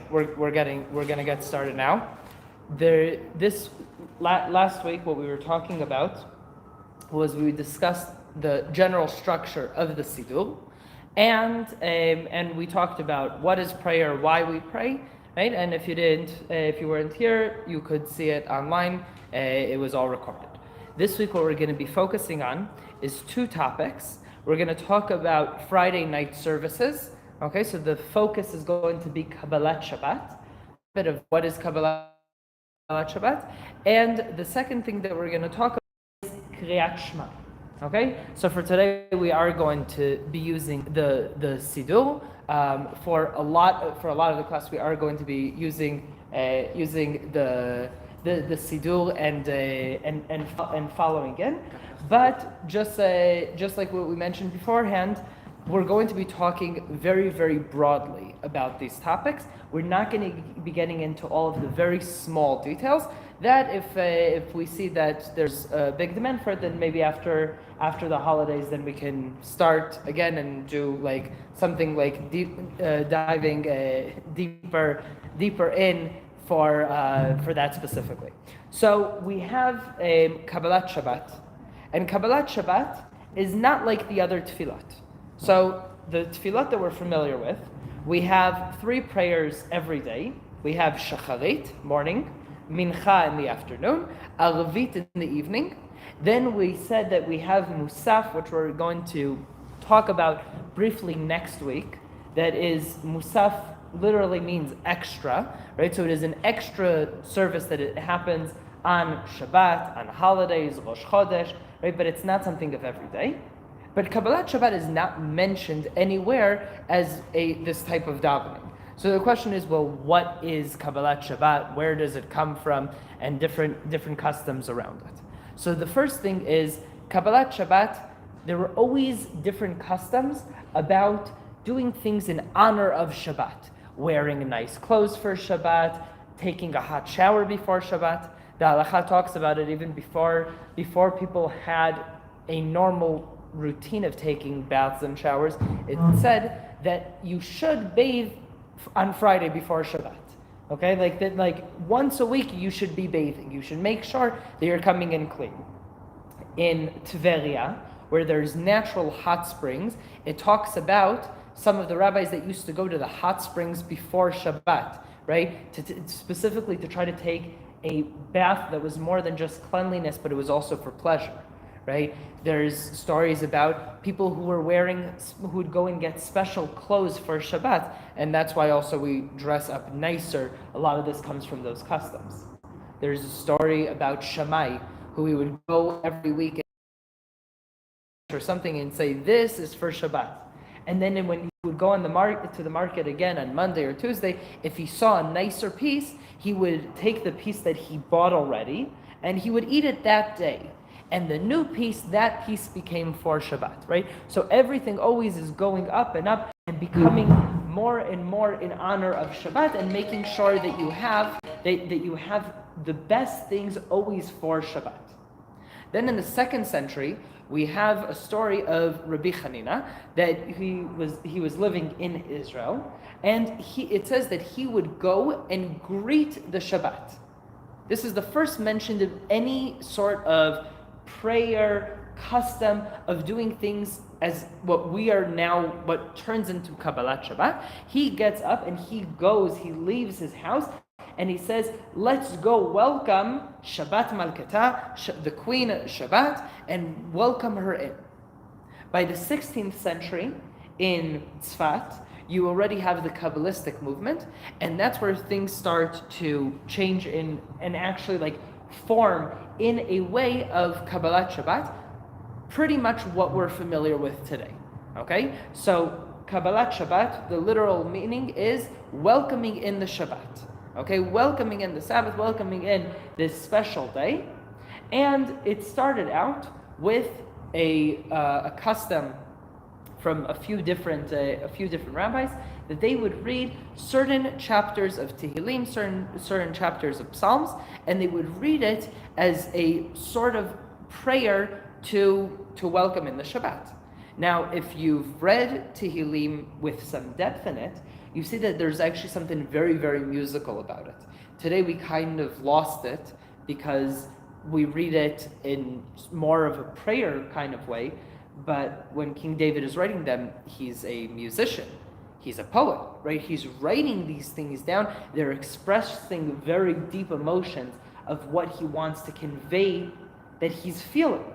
we're gonna get started now. Last week, what we were talking about was we discussed the general structure of the Siddur, and we talked about what is prayer, why we pray, right? And if you weren't here, you could see it online. It was all recorded. This week, what we're going to be focusing on is two topics. We're going to talk about Friday night services. Okay, so the focus is going to be Kabbalat Shabbat, a bit of what is Kabbalat Shabbat, and the second thing that we're going to talk about is Kriyat Shema. Okay, so for today we are going to be using the Siddur. For a lot of the class, we are going to be using the Siddur and following in. But just like what we mentioned beforehand, we're going to be talking very, very broadly about these topics. We're not going to be getting into all of the very small details. That if we see that there's a big demand for it, then maybe after the holidays, then we can start again and do like something like diving deeper in for that specifically. So we have Kabbalat Shabbat, and Kabbalat Shabbat is not like the other tefillot. So the tefillot that we're familiar with, we have three prayers every day. We have shacharit, morning, mincha in the afternoon, arvit in the evening. Then we said that we have musaf, which we're going to talk about briefly next week. That is, musaf literally means extra, right? So it is an extra service that it happens on Shabbat, on holidays, Rosh Chodesh, right? But it's not something of every day. But Kabbalat Shabbat is not mentioned anywhere as this type of davening. So the question is, well, what is Kabbalat Shabbat? Where does it come from? And different customs around it. So the first thing is, Kabbalat Shabbat, there were always different customs about doing things in honor of Shabbat. Wearing nice clothes for Shabbat, taking a hot shower before Shabbat. The halakha talks about it even before people had a normal routine of taking baths and showers. It said that you should bathe on Friday before Shabbat. Okay, like that, like once a week you should be bathing. You should make sure that you're coming in clean. In Tveria, where there's natural hot springs, it talks about some of the rabbis that used to go to the hot springs before Shabbat, right? Specifically to try to take a bath that was more than just cleanliness, but it was also for pleasure. Right? There's stories about people who would go and get special clothes for Shabbat, and that's why also we dress up nicer. A lot of this comes from those customs. There's a story about Shammai, who he would go every week or something and say, this is for Shabbat. And then when he would go to the market again on Monday or Tuesday, if he saw a nicer piece, he would take the piece that he bought already, and he would eat it that day. And the new piece, that piece became for Shabbat, right? So everything always is going up and becoming more and more in honor of Shabbat, and making sure that you have the best things always for Shabbat. Then in the 2nd century, we have a story of Rabbi Hanina, that he was living in Israel, and it says that he would go and greet the Shabbat. This is the first mention of any sort of prayer custom of doing things as what turns into Kabbalat Shabbat. He gets up and he leaves his house, and he says, let's go welcome Shabbat Malkata, the Queen Shabbat, and welcome her in. By the 16th century in Tzfat, you already have the Kabbalistic movement, and that's where things start to change and actually like form in a way of Kabbalat Shabbat, pretty much what we're familiar with today. Okay? So Kabbalat Shabbat, the literal meaning is welcoming in the Shabbat. Okay? Welcoming in the Sabbath, welcoming in this special day. And it started out with a custom from a few different rabbis, that they would read certain chapters of Tehillim, certain chapters of Psalms, and they would read it as a sort of prayer to welcome in the Shabbat. Now, if you've read Tehillim with some depth in it, you see that there's actually something very, very musical about it. Today we kind of lost it because we read it in more of a prayer kind of way, but when King David is writing them, he's a musician. He's a poet, right? He's writing these things down. They're expressing very deep emotions of what he wants to convey that he's feeling.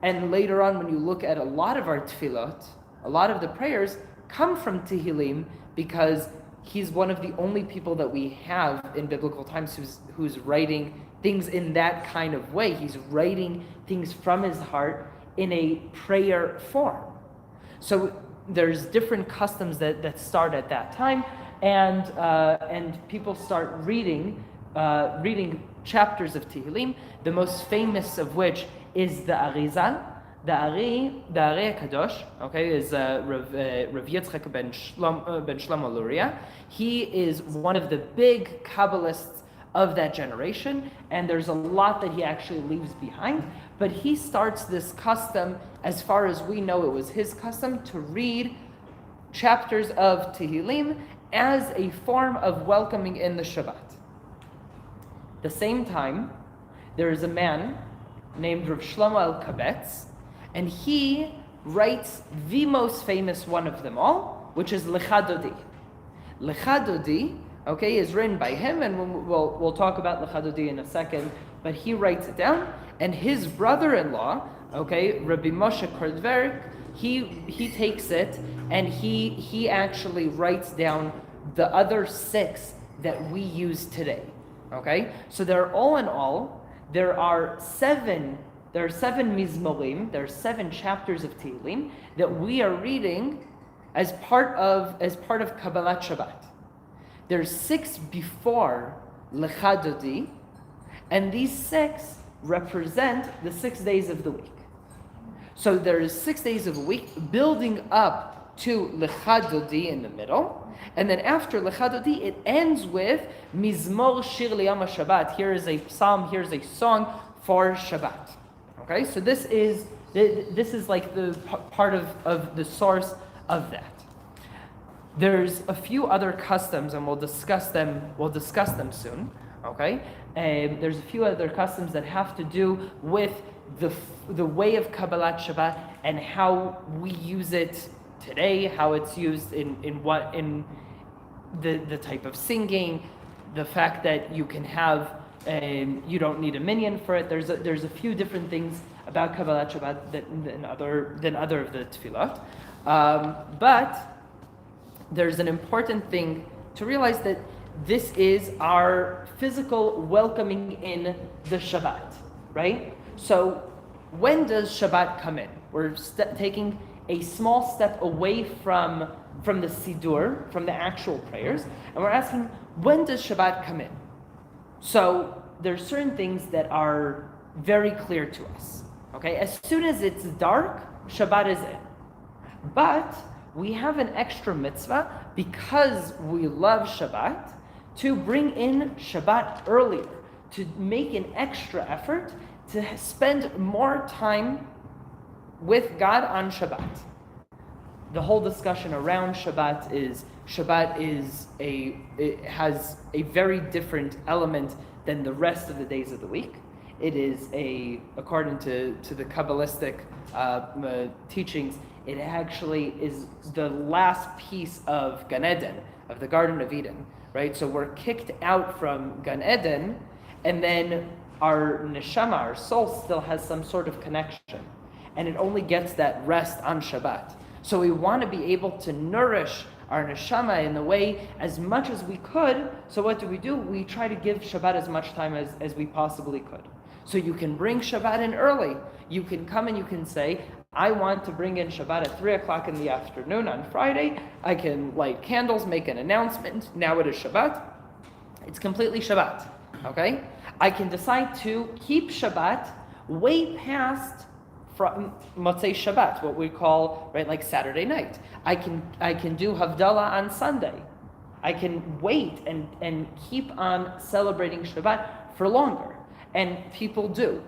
And later on, when you look at a lot of our tefillot, a lot of the prayers come from Tehillim because he's one of the only people that we have in biblical times who's writing things in that kind of way. He's writing things from his heart in a prayer form. So there's different customs that start at that time, and people start reading chapters of Tehillim, the most famous of which is the Arizal. The Ari Kadosh, okay, is Rav Yitzchak ben Shlomo Luria. He is one of the big Kabbalists of that generation, and there's a lot that he actually leaves behind. But he starts this custom, as far as we know, it was his custom to read chapters of Tehillim as a form of welcoming in the Shabbat. The same time, there is a man named Rav Shlomo El-Kabetz, and he writes the most famous one of them all, which is Lecha Dodi. Lecha Dodi, okay, is written by him, and we'll talk about Lecha Dodi in a second, but he writes it down, and his brother-in-law, okay, Rabbi Moshe Kordverik, he takes it, and he actually writes down the other 6 that we use today, okay? So they're all in all, there are 7 mizmorim, there are 7 chapters of Tehillim that we are reading as part of Kabbalat Shabbat. There's 6 before Lecha Dodi, and these 6 represent the 6 days of the week. So there's 6 days of a week building up to Lecha Dodi in the middle, and then after Lecha Dodi it ends with Mizmor Shir Liyam HaShabbat. Here is a psalm, here's a song for Shabbat. Okay, so this is like the part of the source of that. There's a few other customs, and we'll discuss them soon. Okay, there's a few other customs that have to do with the way of Kabbalat Shabbat and how we use it today, how it's used in the type of singing, the fact that you can have. You don't need a minyan for it. There's a few different things about Kabbalat Shabbat than other of the tefillot, but there's an important thing to realize that this is our physical welcoming in the Shabbat, right? So when does Shabbat come in? We're taking a small step away from the Sidur, from the actual prayers, and we're asking, when does Shabbat come in? So there's certain things that are very clear to us. Okay, as soon as it's dark, Shabbat is in. But we have an extra mitzvah because we love Shabbat to bring in Shabbat earlier, to make an extra effort to spend more time with God on Shabbat. The whole discussion around Shabbat has a very different element than the rest of the days of the week. It is according to the Kabbalistic teachings, it actually is the last piece of Gan Eden, of the Garden of Eden, right? So we're kicked out from Gan Eden, and then our neshama, our soul, still has some sort of connection, and it only gets that rest on Shabbat. So we want to be able to nourish our neshama in the way as much as we could. So what do? We try to give Shabbat as much time as we possibly could. So you can bring Shabbat in early. You can come and you can say, I want to bring in Shabbat at 3 o'clock in the afternoon on Friday. I can light candles, make an announcement. Now it is Shabbat. It's completely Shabbat, okay? I can decide to keep Shabbat way past from Motzei Shabbat, what we call, right, like Saturday night. I can do Havdalah on Sunday. I can wait and keep on celebrating Shabbat for longer. And people do.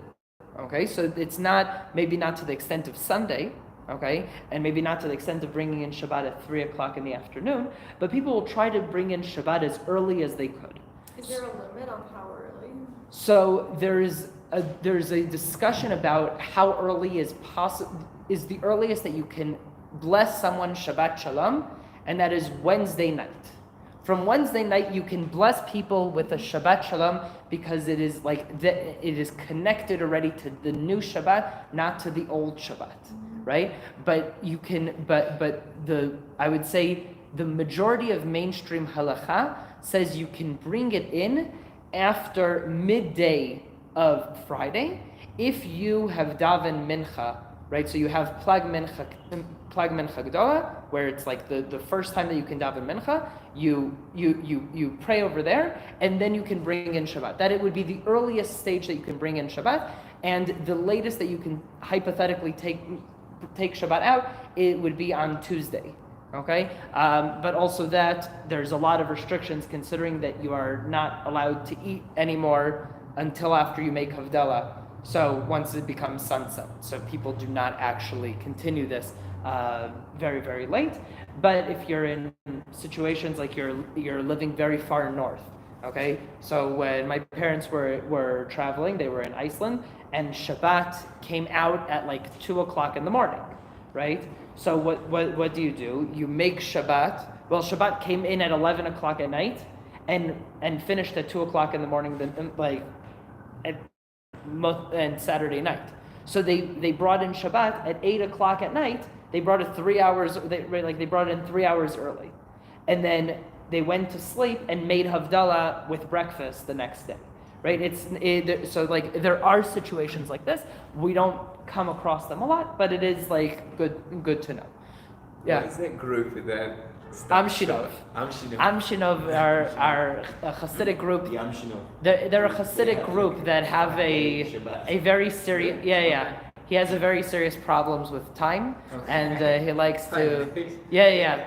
Okay, so it's maybe not to the extent of Sunday, okay? And maybe not to the extent of bringing in Shabbat at 3 o'clock in the afternoon, but people will try to bring in Shabbat as early as they could. Is there a limit on how early? So there's a discussion about how early is the earliest that you can bless someone Shabbat Shalom, and that is Wednesday night. From Wednesday night, you can bless people with a Shabbat Shalom because it is it is connected already to the new Shabbat, not to the old Shabbat, right? But you can, I would say the majority of mainstream halacha says you can bring it in after midday of Friday if you have daven mincha, right? So you have plag mincha gedola, where it's like the first time that you can daven mincha, you pray over there, and then you can bring in Shabbat. That it would be the earliest stage that you can bring in Shabbat, and the latest that you can hypothetically take Shabbat out, it would be on Tuesday. Okay, but also that there's a lot of restrictions considering that you are not allowed to eat anymore until after you make Havdalah. So once it becomes sunset, so people do not actually continue this very, very late. But if you're in situations like you're living very far north, okay. So when my parents were traveling, they were in Iceland, and Shabbat came out at like 2 o'clock in the morning, right? So what do? You make Shabbat. Well, Shabbat came in at 11 o'clock at night, and finished at 2 o'clock in the morning. Then and Saturday night. So they brought in Shabbat at 8 o'clock at night. They brought it 3 hours. They brought it in 3 hours early, and then they went to sleep and made Havdalah with breakfast the next day. Right? So there are situations like this. We don't come across them a lot, but it is like good to know. Yeah. What is that group that Amshinov are a Hasidic group. The Amshinov. They're a Hasidic group that have a very serious. Yeah. He has a very serious problems with time, and he likes to. Yeah.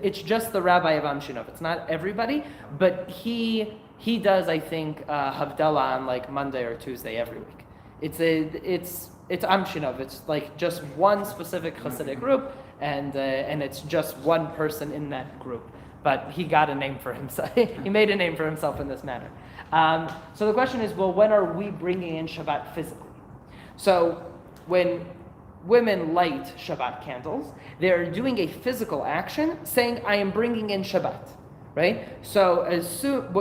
It's just the rabbi of Amshinov. It's not everybody, but he does, I think, Havdalah on like Monday or Tuesday every week. It's Amshinov. It's like just one specific Hasidic group, and it's just one person in that group. But he got a name for himself. He made a name for himself in this manner. So the question is, well, when are we bringing in Shabbat physically? So when women light Shabbat candles, they're doing a physical action, saying, "I am bringing in Shabbat." Right? So as soon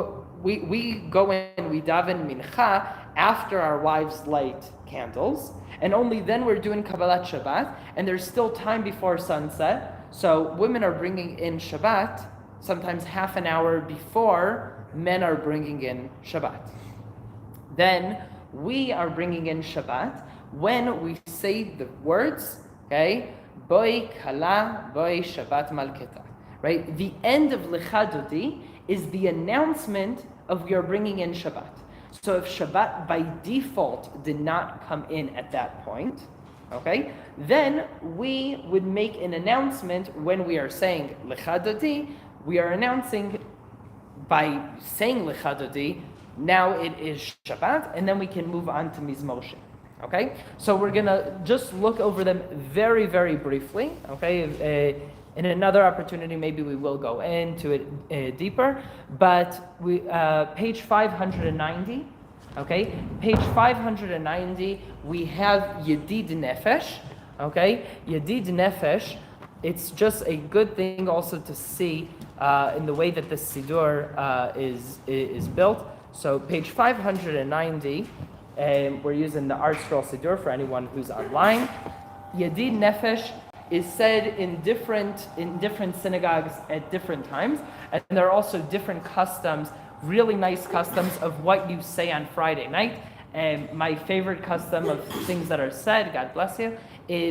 we go in, we daven mincha after our wives light candles, and only then we're doing Kabbalat Shabbat, and there's still time before sunset. So women are bringing in Shabbat sometimes half an hour before men are bringing in Shabbat. Then we are bringing in Shabbat when we say the words, okay, Boi Kala, Boi Shabbat Malketa. Right? The end of Lecha Dodi is the announcement of we are bringing in Shabbat. So if Shabbat by default did not come in at that point, okay, then we would make an announcement when we are saying Lecha Dodi. We are announcing by saying Lecha Dodi, now it is Shabbat, and then we can move on to Mizmoshe. Okay, so we're gonna just look over them very, very briefly. Okay, in another opportunity, maybe we will go into it deeper. But we page 590. Okay, page 590, we have Yedid Nefesh. Okay, Yedid Nefesh. It's just a good thing also to see in the way that the Siddur is built. So page 590, we're using the Art Scroll Siddur for anyone who's online. Yedid Nefesh is said in different synagogues at different times, and there are also different customs, really nice customs of what you say on Friday night. And my favorite custom of things that are said, God bless you,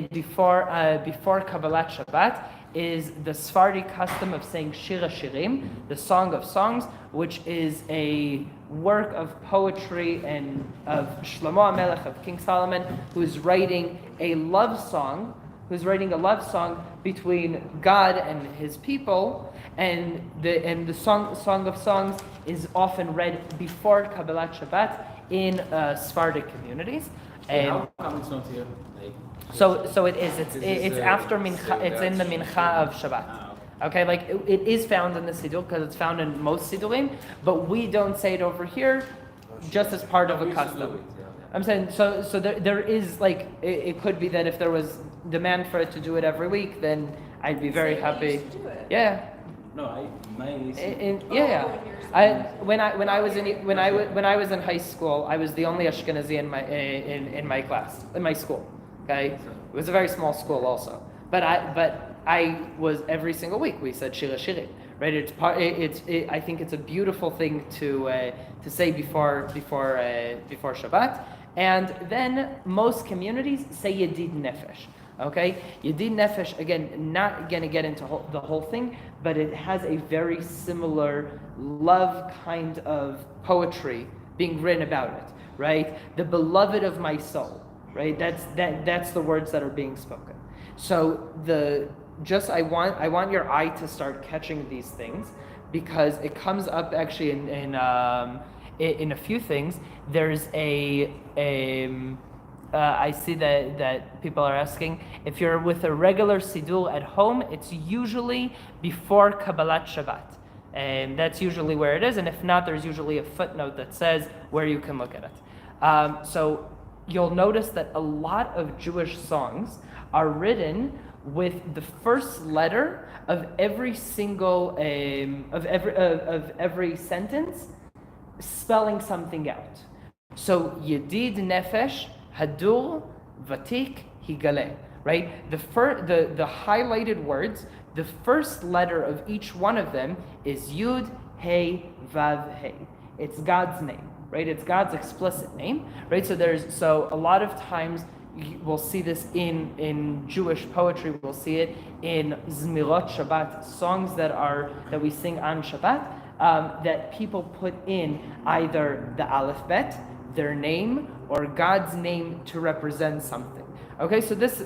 before Kabbalat Shabbat is the Sephardi custom of saying Shir HaShirim, the Song of Songs, which is a work of poetry and of Shlomo HaMelech, of King Solomon, who's writing a love song between God and his people, and the Song of Songs is often read before Kabbalat Shabbat in Sephardic communities. How come it's not here? So it is. It's after mincha. so It's in the mincha of Shabbat. Okay, like it is found in the siddur because it's found in most siddurim, but we don't say it over here, just as part of a custom. I'm saying so there is like it could be that if there was demand for it to do it every week, then I'd be very Say that you happy. should do it. Yeah. No, mine is. Yeah. When I was in high school, I was the only Ashkenazi in my class, in my school. Okay, it was a very small school also, but I was every single week we said Shira Shirim, right? I think it's a beautiful thing to say before Shabbat, and then most communities say Yedid Nefesh. Okay, Yedid Nefesh, again, not going to get into the whole thing, but it has a very similar love kind of poetry being written about it, right? The beloved of my soul, right? That's the words that are being spoken. So I want your eye to start catching these things, because it comes up actually in a few things. There's I see that people are asking, if you're with a regular siddur at home, it's usually before Kabbalat Shabbat. And that's usually where it is. And if not, there's usually a footnote that says where you can look at it. So you'll notice that a lot of Jewish songs are written with the first letter of every single, of every sentence spelling something out. So Yedid Nefesh, Hadur, Vatik, Higale, right? The highlighted words, the first letter of each one of them is Yud, Hey, Vav, Hey. It's God's name, right? It's God's explicit name, right? So a lot of times we'll see this in Jewish poetry. We'll see it in Zmirot Shabbat, songs that we sing on Shabbat, that people put in either the Aleph Bet, their name, or God's name to represent something. Okay, so this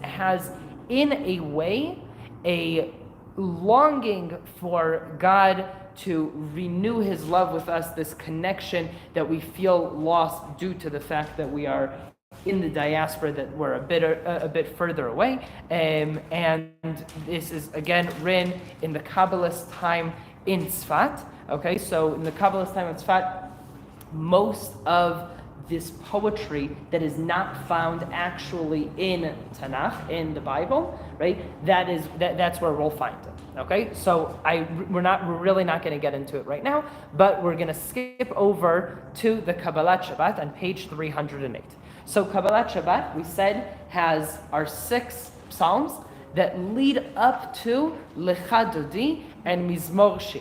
has, in a way, a longing for God to renew His love with us, this connection that we feel lost due to the fact that we are in the diaspora, that we're a bit further away, and this is again written in the Kabbalist time in Tzfat. Okay, so in the Kabbalist time in Tzfat, most of this poetry that is not found actually in Tanakh, in the Bible, right? That's where we'll find it. Okay, so we're really not going to get into it right now, but we're going to skip over to the Kabbalat Shabbat on page 308. So Kabbalat Shabbat, we said, has our 6 psalms that lead up to Lecha Dodi and Mizmor Shir.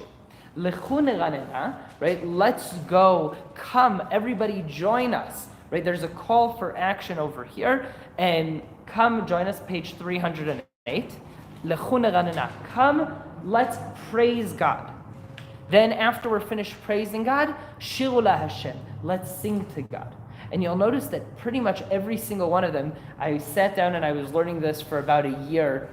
Lechu neranena, right? Let's go, come, everybody join us, right? There's a call for action over here, and come join us, page 308. Lechu neranena, come, let's praise God. Then after we're finished praising God, shiru la Hashem, let's sing to God. And you'll notice that pretty much every single one of them, I sat down and I was learning this for about a year.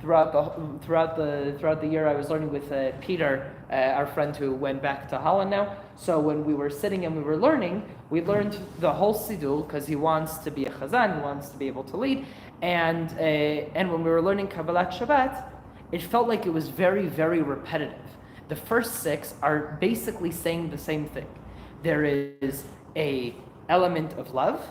Throughout the year, I was learning with Peter, our friend who went back to Holland now. So when we were sitting and we were learning, we learned the whole siddur because he wants to be a chazan, he wants to be able to lead. And when we were learning Kabbalat Shabbat, it felt like it was very, very repetitive. The first 6 are basically saying the same thing. There is a element of love.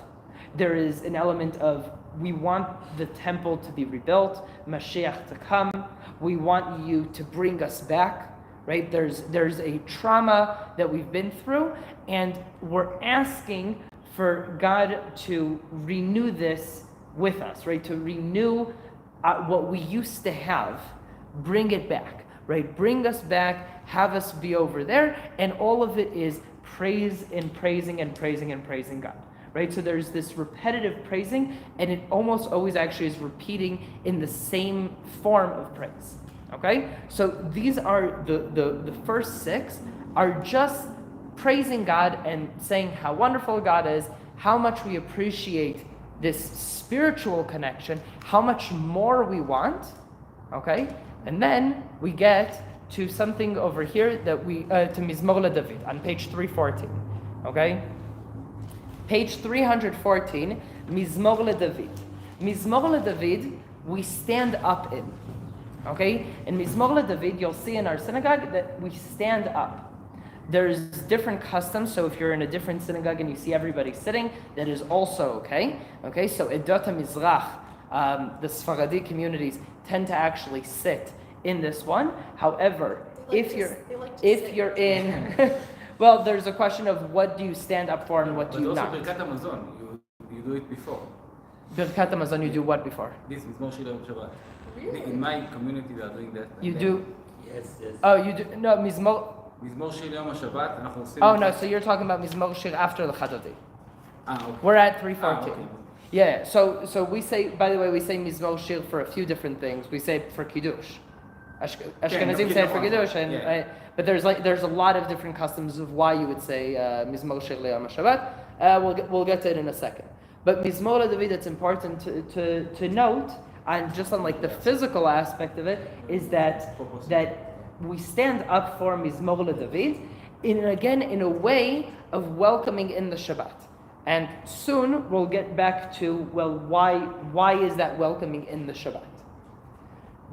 There is an element of, we want the temple to be rebuilt, Mashiach to come. We want you to bring us back, right? There's a trauma that we've been through, and we're asking for God to renew this with us, right? To renew what we used to have, bring it back, right? Bring us back, have us be over there, and all of it is praise and praising and praising and praising God. Right, so there's this repetitive praising, and it almost always actually is repeating in the same form of praise. Okay, so these are the first 6 are just praising God and saying how wonderful God is, how much we appreciate this spiritual connection, how much more we want. Okay, and then we get to something over here that to Mizmor LeDavid on page 314. Okay. Page 314, Mizmor LeDavid. Mizmor LeDavid, we stand up in. Okay? In Mizmor LeDavid, you'll see in our synagogue that we stand up. There's different customs, so if you're in a different synagogue and you see everybody sitting, that is also okay. Okay, so Edot HaMizrach, the Sfaradi communities tend to actually sit in this one. However, if you're in, well, there's a question of what do you stand up for and what do you not. But also Birkat Hamazon, you do it before. Birkat Hamazon, you do what before? This is Moshe Yom Shabbat. Really? In my community, we are doing that. You do? Yes. Oh, you do? No, Mizmor. מזמור של יום השבת, אנחנו עושים... Oh no, so you're talking about Mizmor Shir after the Chadodi. Okay. We're at 314. Okay. Yeah, so we say, by the way, we say Mizmor Shir for a few different things. We say it for Kiddush. Ashkenazim say it for Kiddush, and but there's a lot of different customs of why you would say Mizmor Shir Le'Yom HaShabbat. We'll get to it in a second. But Mizmor LeDavid, it's important to note, and just on like the physical aspect of it, is that we stand up for Mizmor LeDavid, in a way of welcoming in the Shabbat. And soon we'll get back to, well, why is that welcoming in the Shabbat?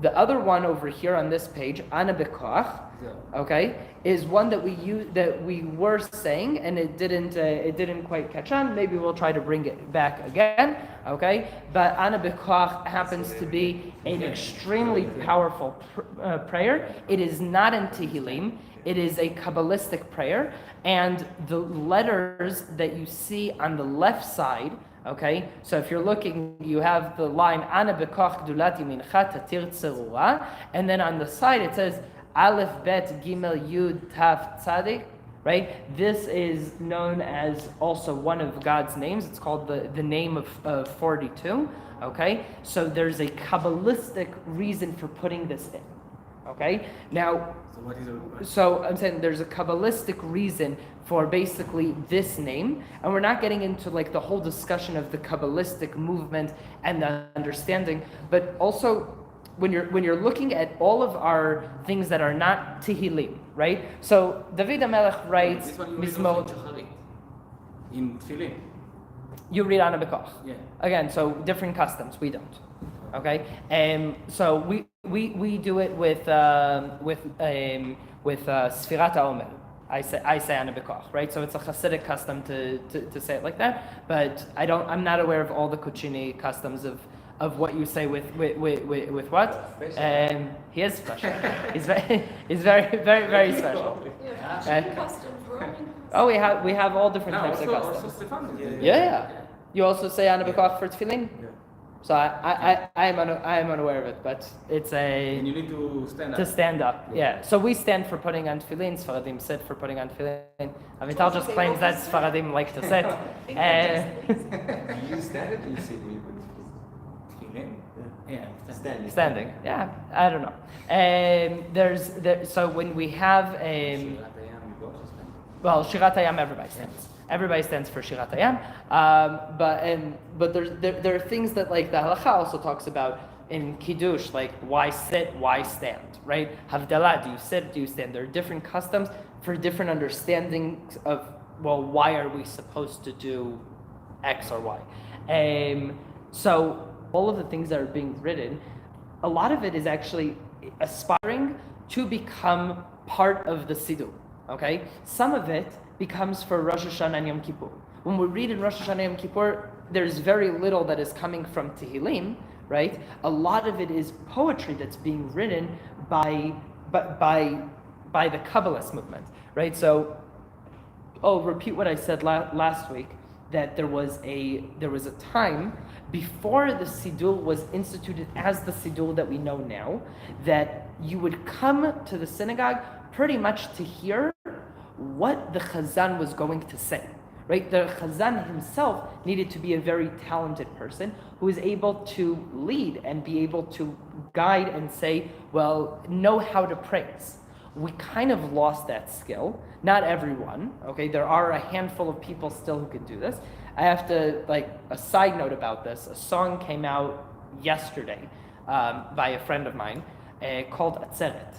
The other one over here on this page, Ana Bekoach, okay, is one that we were saying, and it didn't quite catch on. Maybe we'll try to bring it back again, okay? But Ana Bekoach happens to be an extremely powerful prayer. It is not in Tehillim. It is a Kabbalistic prayer, and the letters that you see on the left side, okay, so if you're looking, you have the line Ana Bekoach Gdulat Yamincha Tatir Tzerura, and then on the side it says Aleph Bet Gimel Yud Tav Tzadik, right? This is known as also one of God's names. It's called the name of 42, okay? So there's a Kabbalistic reason for putting this in, okay? Now, So what is it? so I'm saying there's a Kabbalistic reason for basically this name, and we're not getting into like the whole discussion of the Kabbalistic movement and the understanding, but also when you're looking at all of our things that are not Tehillim, right? So David HaMelech writes This one you read Mizmor. also in Shacharit. In Tefillin. You read Ana Bekoach. Yeah. Again, so different customs. We don't. Okay. So we do it with Sfirat HaOmer. I say Ana Bekoach, right? So it's a Hasidic custom to say it like that. But I'm not aware of all the Kuchini customs of what you say with what. He is special. He's very special. Yeah, customs, Roman. Oh, we have all different types of customs. Also Stefan. Yeah. You also say Ana Bekoach for tefillin? Yeah. So I am unaware of it, but it's And you need to stand up. to stand up. Yeah. So we stand for putting on tefillin. Sfaradim sit for putting on tefillin. Avital just claims that Sfaradim like to sit. You stand it or you sit when you put Tefillin? Yeah. Standing. Standing. Yeah. I don't know. So when we have Shirat Hayam, you also stand. well, Shirat Hayam, everybody stands. Everybody stands for Shirat Hayam. But there are things that like the halacha also talks about in Kiddush, like why sit, why stand, right? Havdalah, do you sit, do you stand? There are different customs for different understandings of, well, why are we supposed to do X or Y? So all of the things that are being written, a lot of it is actually aspiring to become part of the Siddur, okay? Some of it becomes for Rosh Hashanah and Yom Kippur. When we read in Rosh Hashanah and Yom Kippur, there's very little that is coming from Tehillim, right? A lot of it is poetry that's being written by the Kabbalist movement, right? So, I'll repeat what I said last week, that there was a time before the Siddur was instituted as the Siddur that we know now, that you would come to the synagogue pretty much to hear what the Chazan was going to say, right? The Chazan himself needed to be a very talented person who is able to lead and be able to guide and say, well, know how to praise. We kind of lost that skill. Not everyone, okay? There are a handful of people still who can do this. I have to, like, a side note about this. A song came out yesterday by a friend of mine called Atzeret.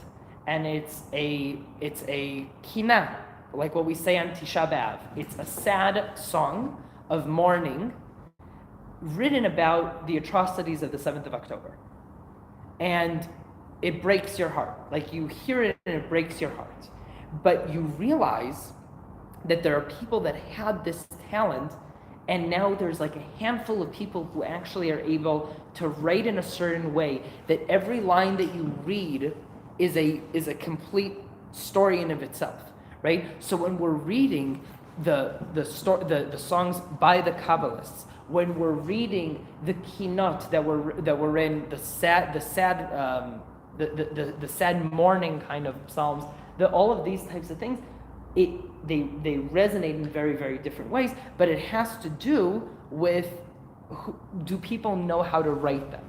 And it's a kina, like what we say on Tisha B'Av. It's a sad song of mourning written about the atrocities of the 7th of October. And it breaks your heart. Like, you hear it and it breaks your heart. But you realize that there are people that had this talent, and now there's like a handful of people who actually are able to write in a certain way that every line that you read is a complete story in of itself, right? So when we're reading the songs by the Kabbalists, when we're reading the kinot that were in the sad mourning kind of psalms, all of these types of things, they resonate in very, very different ways, but it has to do with do people know how to write them?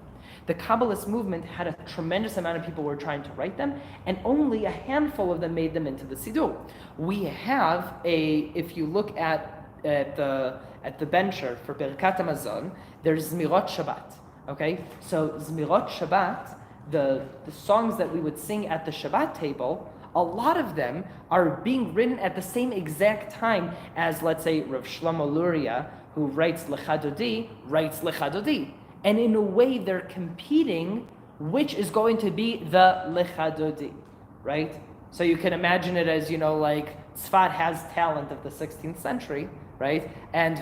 The Kabbalist movement had a tremendous amount of people who were trying to write them, and only a handful of them made them into the Siddur. We have if you look at the bencher for Birkat Hamazon, there's Zmirot Shabbat. Okay, so Zmirot Shabbat, the songs that we would sing at the Shabbat table, a lot of them are being written at the same exact time as, let's say, Rav Shlomo Luria, who writes Lecha Dodi, writes Lecha Dodi. And in a way, they're competing which is going to be the Lecha Dodi, right? So you can imagine it as, like Tzfat has talent of the 16th century, right? And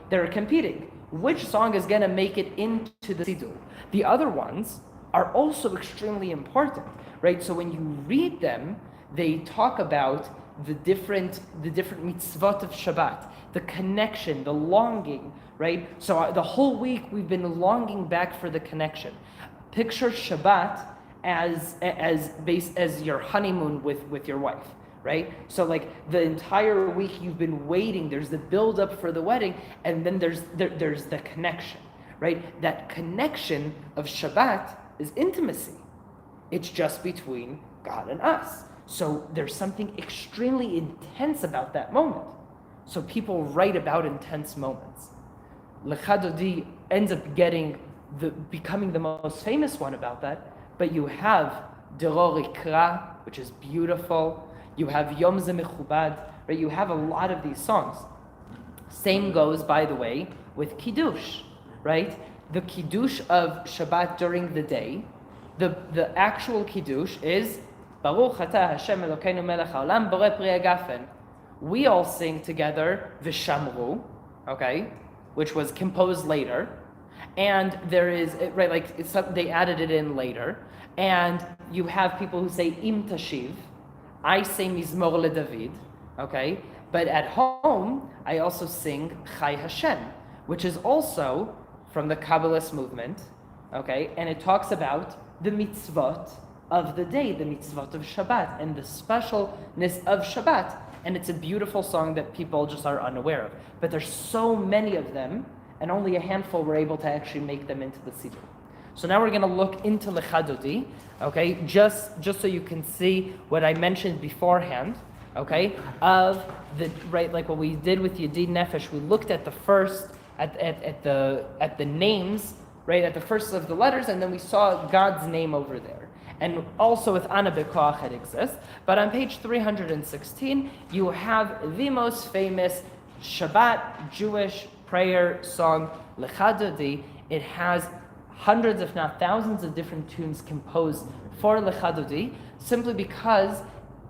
they're competing. Which song is going to make it into the Siddur? The other ones are also extremely important, right? So when you read them, they talk about the different mitzvot of Shabbat, the connection, the longing, right? So the whole week we've been longing back for the connection. Picture Shabbat as your honeymoon with your wife, right? So like the entire week you've been waiting. There's the build up for the wedding, and then there's the connection, right? That connection of Shabbat is intimacy. It's just between God and us. So there's something extremely intense about that moment. So people write about intense moments. Lecha Dodi ends up becoming the most famous one about that. But you have Deror Ikra, which is beautiful. You have Yom Ze Mechubad, right? You have a lot of these songs. Same goes, by the way, with Kiddush, right? The Kiddush of Shabbat during the day, the actual Kiddush is Baruch Atah Hashem Elokeinu Melech Haolam Borei Pri Hagafen. We all sing together Vishamru, okay, which was composed later, and there is they added it in later, and you have people who say Im Tashiv. I say Mizmor LeDavid, okay, but at home I also sing Chai Hashem, which is also from the Kabbalist movement, okay, and it talks about the mitzvot of the day, the mitzvot of Shabbat, and the specialness of Shabbat. And it's a beautiful song that people just are unaware of. But there's so many of them, and only a handful were able to actually make them into the Siddur. So now we're going to look into Lecha Dodi, okay, just so you can see what I mentioned beforehand, okay, of like what we did with Yedid Nefesh. We looked at the first, at the names, right, at the first of the letters, and then we saw God's name over there. And also with Ana Bekoach it exists. But on page 316, you have the most famous Shabbat Jewish prayer song, Lecha Dodi. It has hundreds, if not thousands, of different tunes composed for Lecha Dodi, simply because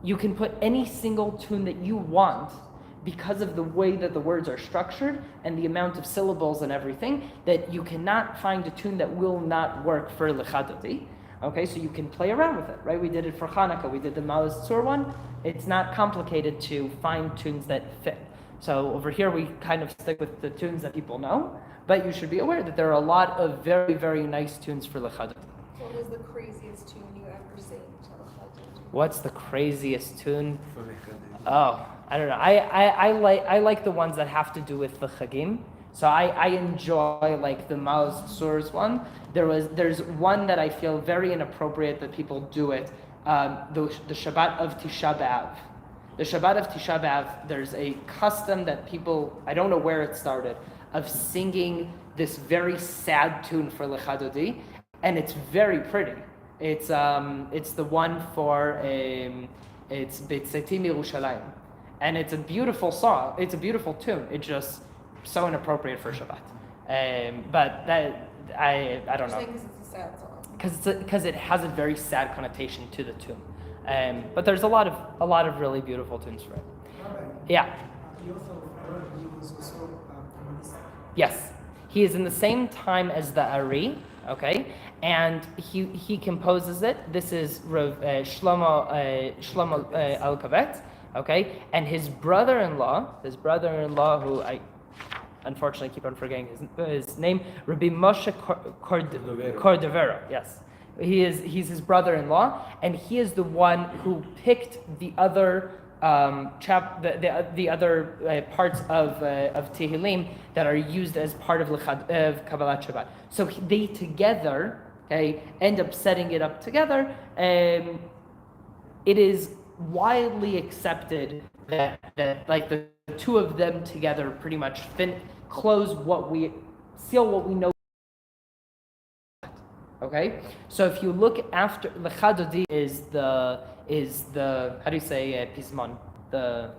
you can put any single tune that you want because of the way that the words are structured and the amount of syllables and everything, that you cannot find a tune that will not work for Lecha Dodi. Okay, so you can play around with it, right? We did it for Hanukkah. We did the Maoz Tzur one. It's not complicated to find tunes that fit. So over here, we kind of stick with the tunes that people know, but you should be aware that there are a lot of very, very nice tunes for Lecha Dodi. What is the craziest tune you ever sang to Lecha Dodi? What's the craziest tune? Oh, I don't know. I like the ones that have to do with the Chagim. So I enjoy like the Maoz Tzur's one. There's one that I feel very inappropriate that people do it. The Shabbat of Tisha B'Av. The Shabbat of Tisha B'Av, there's a custom that people, I don't know where it started, of singing this very sad tune for Lecha Dodi, and it's very pretty. It's the one for it's Betzetim Yerushalayim, and it's a beautiful song. It's a beautiful tune. It's just so inappropriate for Shabbat. But that I don't know. Because it's a sad song. Because it has a very sad connotation to the tune. But there's a lot of really beautiful tunes for it. Yeah. He was also communistic. Yes. He is in the same time as the Ari, okay? And he composes it. This is Shlomo Alkabetz, okay? And his brother-in-law, who I unfortunately keep on forgetting his name, Rabbi Moshe Cordovero. Yes, he's his brother-in-law, and he is the one who picked the other the other parts of Tehillim that are used as part of Kabbalat Shabbat. So they together, okay, end up setting it up together. It is widely accepted that like the two of them together pretty much seal what we know. Okay, so if you look after Lechadodi is the how do you say pismon, the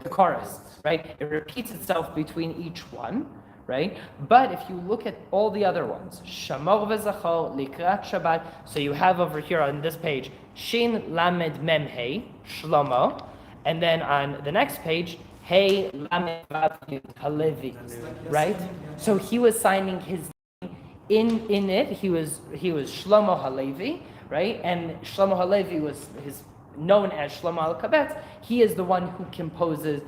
chorus, right? It repeats itself between each one, right? But if you look at all the other ones, Shamor v'Zachor, Likrat Shabbat, so you have over here on this page Shin Lamed Mem Hey Shlomo, and then on the next page Hey Lamed Vav Yud Halevi, right? So he was signing his name in it. He was Shlomo Halevi, right? And Shlomo Halevi was known as Shlomo Alkabetz. He is the one who composes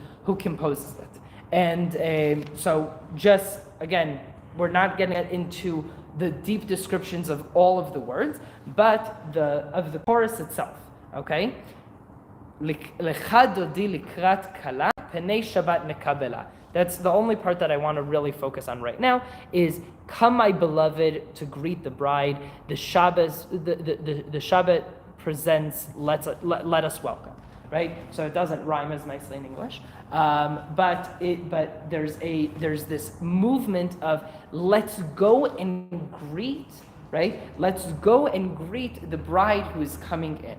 it. And so just again, we're not getting into the deep descriptions of all of the words, but of the chorus itself. Okay. Lecha dodi likrat kala penei Shabbat nekabela. That's the only part that I want to really focus on right now. Is come, my beloved, to greet the bride. The Shabbat presents let us welcome. Right, so it doesn't rhyme as nicely in English, but there's this movement of let's go and greet, right? Let's go and greet the bride who is coming in.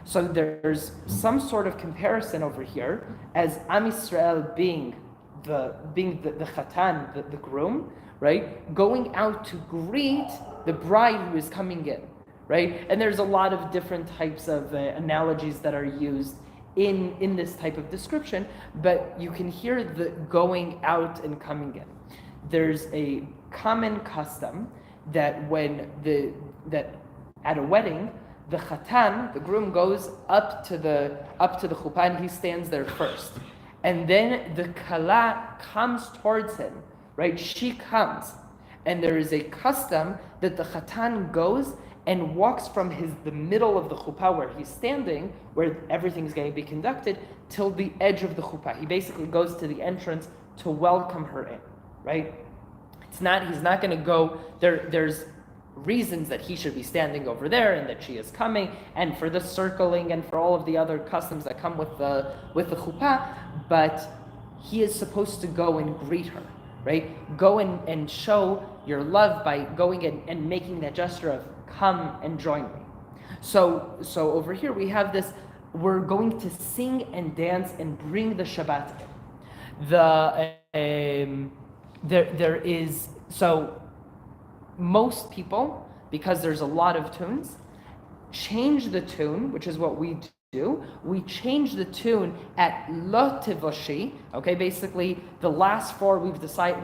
So there's some sort of comparison over here as Am Yisrael being the chatan, the groom, right? Going out to greet the bride who is coming in, right? And there's a lot of different types of analogies that are used in this type of description, but you can hear the going out and coming in. There's a common custom that at a wedding, the chatan, the groom, goes up to the chuppah and he stands there first, and then the kala comes towards him, right? She comes, and there is a custom that the chatan goes and walks from the middle of the chuppah where he's standing, where everything's going to be conducted, till the edge of the chuppah. He basically goes to the entrance to welcome her in, right? He's not going to go there. There's reasons that he should be standing over there and that she is coming, and for the circling and for all of the other customs that come with the chuppah, but he is supposed to go and greet her, right? Go and show your love by going and making that gesture of come and join me. So over here we have this, we're going to sing and dance and bring the Shabbat in. There is, so most people, because there's a lot of tunes, change the tune, which is what we do. We change the tune at Lo Tivoshi, okay, basically the last four we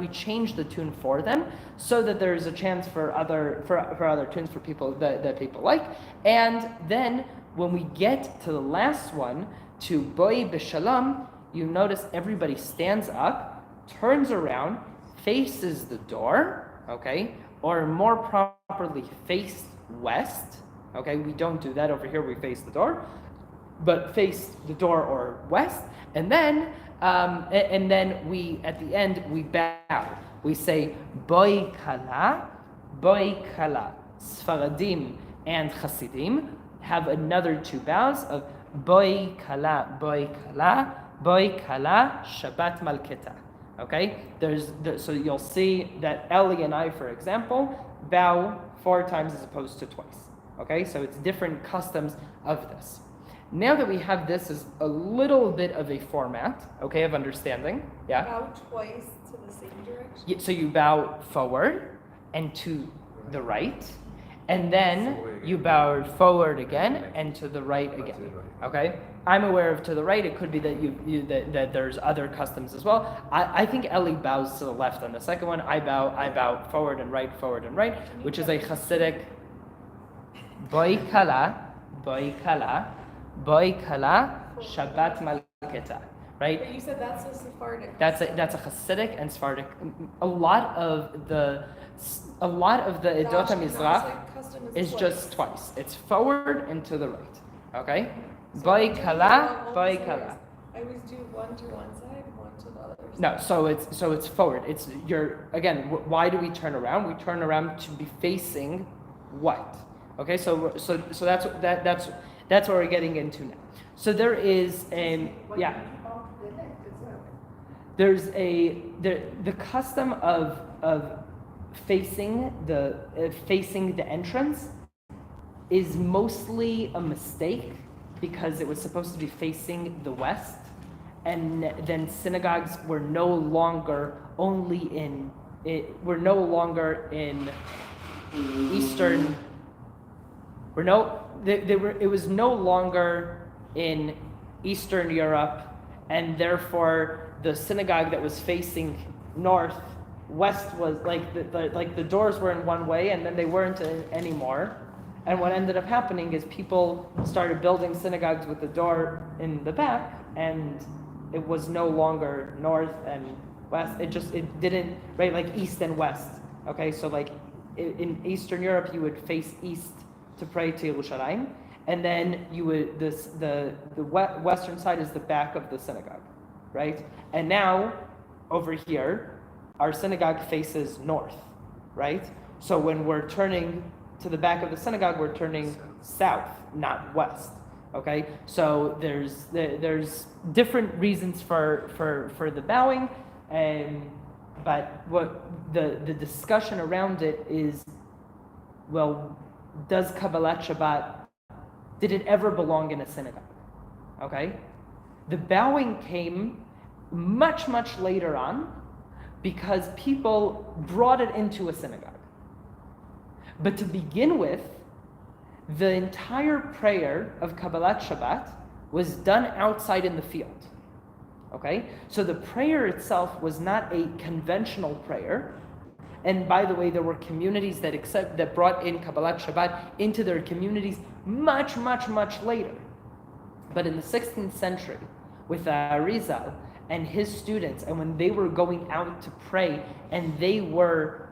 change the tune for them so that there's a chance for other tunes for people that people like. And then when we get to the last one, to Boi B'Shalom, you notice everybody stands up, turns around, faces the door, okay, or more properly face west, okay, we don't do that over here, we face the door, but face the door or west, and then we at the end we bow. We say Boi Kala, Boi Kala. Sfaradim and Hasidim have another two bows of Boi Kala, Boi Kala, Boi Kala, Shabbat Malketa. Okay, so you'll see that Eli and I, for example, bow 4 times as opposed to twice. Okay, so it's different customs of this. Now that we have this as a little bit of a format, okay, of understanding, yeah? Bow twice to the same direction. Yeah, so you bow forward and to the right, and then you bow forward again and to the right again. Okay, I'm aware of to the right. It could be that that there's other customs as well. I think Eli bows to the left on the second one. I bow forward and right, which is a Hasidic boy kala, Shabbat malketa. Right? But you said that's a Sephardic. That's a Hasidic and Sephardic. A lot of the Edot HaMizrach custom is twice. just twice. It's forward and to the right. Okay? So Boy do you kala, do boy all kala. I always do one to one side, one to the other side. No, so it's forward. It's again. Why do we turn around? We turn around to be facing what? Okay, so that's what we're getting into now. So there is yeah. There's the custom of facing the entrance is mostly a mistake because it was supposed to be facing the west, and then synagogues were no longer in Eastern. It was no longer in Eastern Europe, and therefore the synagogue that was facing northwest was like the doors were in one way, and then they weren't anymore. And what ended up happening is people started building synagogues with the door in the back, and it was no longer north and west. It didn't, right, like east and west. Okay, so like in Eastern Europe, you would face east to pray to Yerushalayim, and then you would the western side is the back of the synagogue, right? And now over here, our synagogue faces north, right? So when we're turning to the back of the synagogue, we're turning south, not west. Okay, so there's different reasons for the bowing, but what the discussion around it is, well, does Kabbalat Shabbat, did it ever belong in a synagogue? Okay, the bowing came much later on because people brought it into a synagogue. But to begin with, the entire prayer of Kabbalat Shabbat was done outside in the field. Okay? So the prayer itself was not a conventional prayer. And by the way, there were communities that brought in Kabbalat Shabbat into their communities much later. But in the 16th century, with Arizal and his students, and when they were going out to pray, and they were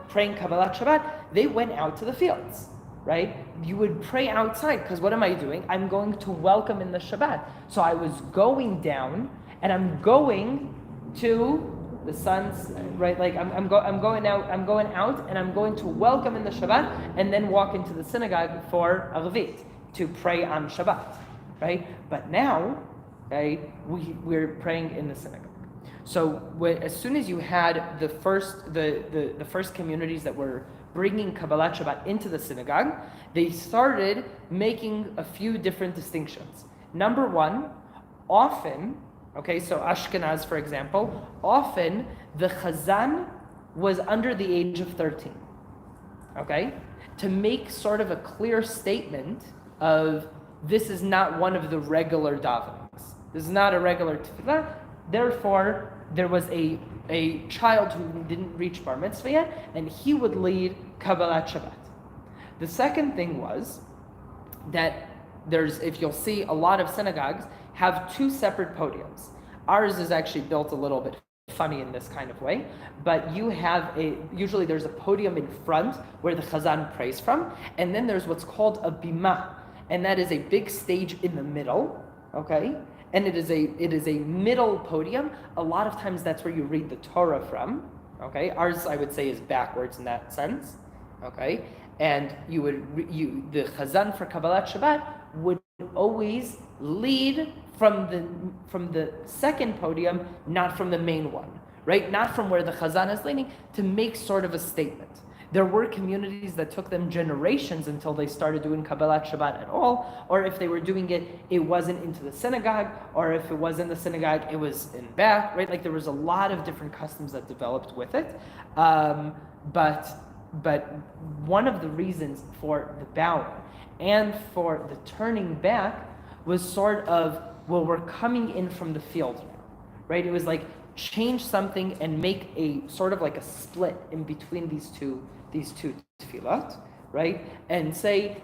praying Kabbalat Shabbat, they went out to the fields, right? You would pray outside, because what am I doing? I'm going to welcome in the Shabbat. So I was going down, and I'm going to the sun's, right? Like I'm going out, and I'm going to welcome in the Shabbat, and then walk into the synagogue for Arvit, to pray on Shabbat, right? But now, right, we're praying in the synagogue. So as soon as you had the first communities that were bringing Kabbalat Shabbat into the synagogue, they started making a few different distinctions. Number one, often, okay, so Ashkenaz, for example, often the Chazan was under the age of 13, okay, to make sort of a clear statement of this is not one of the regular davenings. This is not a regular tefillah. Therefore, there was a child who didn't reach bar mitzvah yet, and he would lead Kabbalat Shabbat. The second thing was that if you'll see, a lot of synagogues have two separate podiums. Ours is actually built a little bit funny in this kind of way, but usually there's a podium in front where the Chazan prays from, and then there's what's called a bima, and that is a big stage in the middle, okay? And it is a middle podium. A lot of times that's where you read the Torah from. Okay, ours I would say is backwards in that sense. Okay, and the Chazan for Kabbalat Shabbat would always lead from the second podium, not from the main one, right? Not from where the Chazan is leading, to make sort of a statement. There were communities that took them generations until they started doing Kabbalat Shabbat at all, or if they were doing it, it wasn't into the synagogue, or if it was in the synagogue, it was in back, right? Like there was a lot of different customs that developed with it. But one of the reasons for the bowing and for the turning back was sort of, well, we're coming in from the field now, right? It was like change something and make a sort of like a split in between these two tefillot, right? And say,